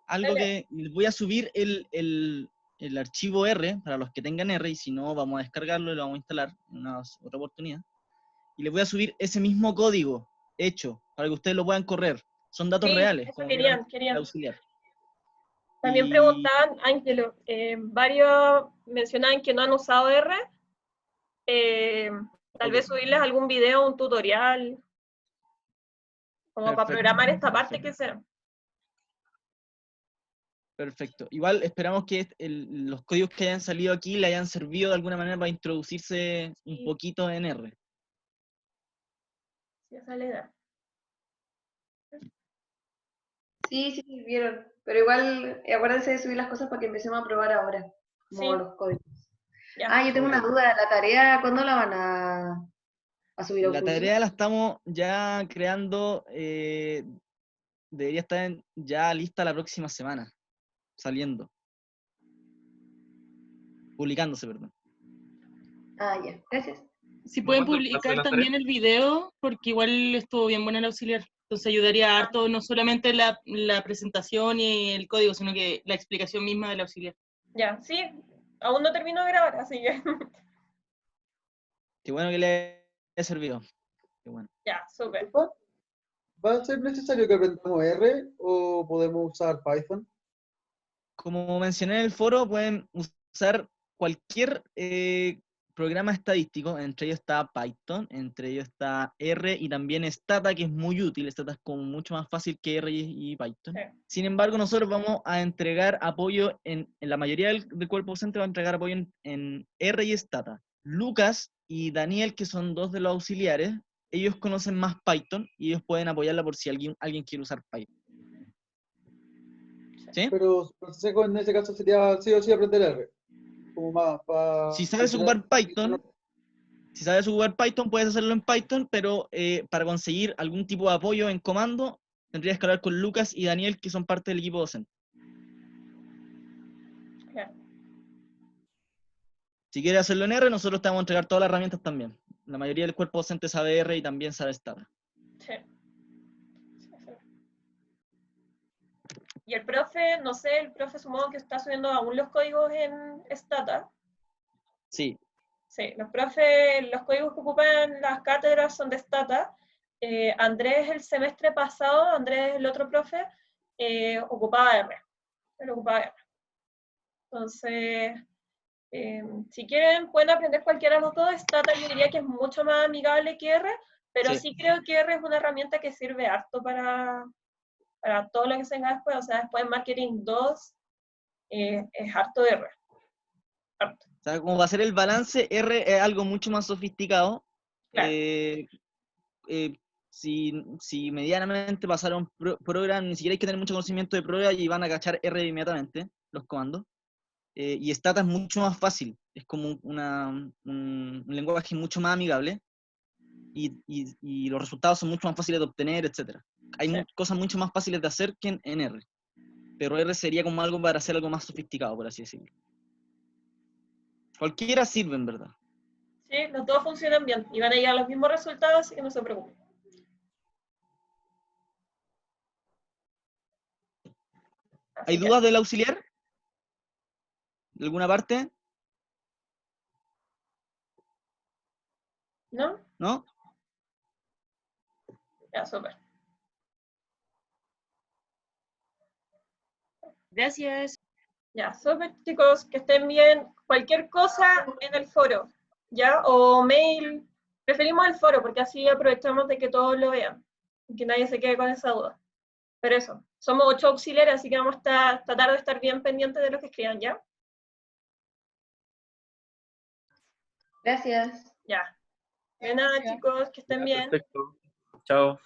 algo Dale. que les voy a subir el archivo R para los que tengan R, y si no vamos a descargarlo y lo vamos a instalar en otra oportunidad, y les voy a subir ese mismo código hecho para que ustedes lo puedan correr. Son datos reales. Eso querían. Auxiliar. También preguntaban, Ángelo, varios mencionaban que no han usado R, tal vez subirles algún video, un tutorial, como para programar esta parte que sea. Perfecto. Igual esperamos que los códigos que hayan salido aquí le hayan servido de alguna manera para introducirse un poquito en R. Sí, esa es la idea. Sí, vieron. Pero igual, acuérdense de subir las cosas para que empecemos a probar ahora, como los códigos. Ya. Yo tengo una duda. ¿La tarea cuándo la van a subir a un La curso. tarea la estamos ya creando, debería estar ya lista la próxima semana, saliendo. Publicándose, perdón. Ah, ya, gracias. Si pueden ¿Cuánto plazo de publicar la también el video, porque igual estuvo bien buena el auxiliar. Entonces ayudaría harto, no solamente la presentación y el código, sino que la explicación misma del auxiliar. Ya, sí, aún no termino de grabar, así que Qué bueno que le he servido. Qué bueno. ya, súper. Disculpa, ¿va a ser necesario que aprendamos R o podemos usar Python? Como mencioné en el foro, pueden usar cualquier programa estadístico, entre ellos está Python, entre ellos está R y también Stata, que es muy útil. Stata es como mucho más fácil que R y Python. Sí. Sin embargo, nosotros vamos a entregar apoyo, en la mayoría del cuerpo docente va a entregar apoyo en R y Stata. Lucas y Daniel, que son dos de los auxiliares, ellos conocen más Python y ellos pueden apoyarla por si alguien quiere usar Python. ¿Sí? Pero en ese caso sería sí o sí aprender R. Como más para... Si sabes ocupar Python, puedes hacerlo en Python, pero para conseguir algún tipo de apoyo en comando, tendrías que hablar con Lucas y Daniel, que son parte del equipo docente. Claro. Si quieres hacerlo en R, nosotros te vamos a entregar todas las herramientas también. La mayoría del cuerpo docente sabe R y también sabe Stata. Sí. Y el profe, no sé, el profe supongo que está subiendo aún los códigos en Stata. Sí. Sí, los profes, los códigos que ocupan las cátedras son de Stata. Andrés el semestre pasado, Andrés el otro profe, ocupaba R. Él ocupaba R. Entonces, si quieren, pueden aprender cualquiera de los dos. Stata yo diría que es mucho más amigable que R, pero sí creo que R es una herramienta que sirve harto para todo lo que se venga después. O sea, después en Marketing 2 es harto de R. Harto. O sea, como va a ser el balance, R es algo mucho más sofisticado. Claro. Si medianamente pasaron program, ni siquiera hay que tener mucho conocimiento de prueba y van a cachar R inmediatamente, los comandos. Y Stata es mucho más fácil, es como un lenguaje mucho más amigable y los resultados son mucho más fáciles de obtener, etc. Hay cosas mucho más fáciles de hacer que en R, pero R sería como algo para hacer algo más sofisticado, por así decirlo. Cualquiera sirve, en verdad. Sí, los dos funcionan bien y van a llegar a los mismos resultados, así que no se preocupen. ¿Hay dudas del auxiliar? ¿De alguna parte? ¿No? ¿No? Ya, súper. Gracias. Ya, súper, chicos, que estén bien. Cualquier cosa en el foro, ¿ya? O mail. Preferimos el foro porque así aprovechamos de que todos lo vean y que nadie se quede con esa duda. Pero eso, somos 8 auxiliares, así que vamos a tratar de estar bien pendientes de lo que escriban, ¿ya? Gracias. Ya. De nada, chicos, que estén bien. Perfecto. Chao.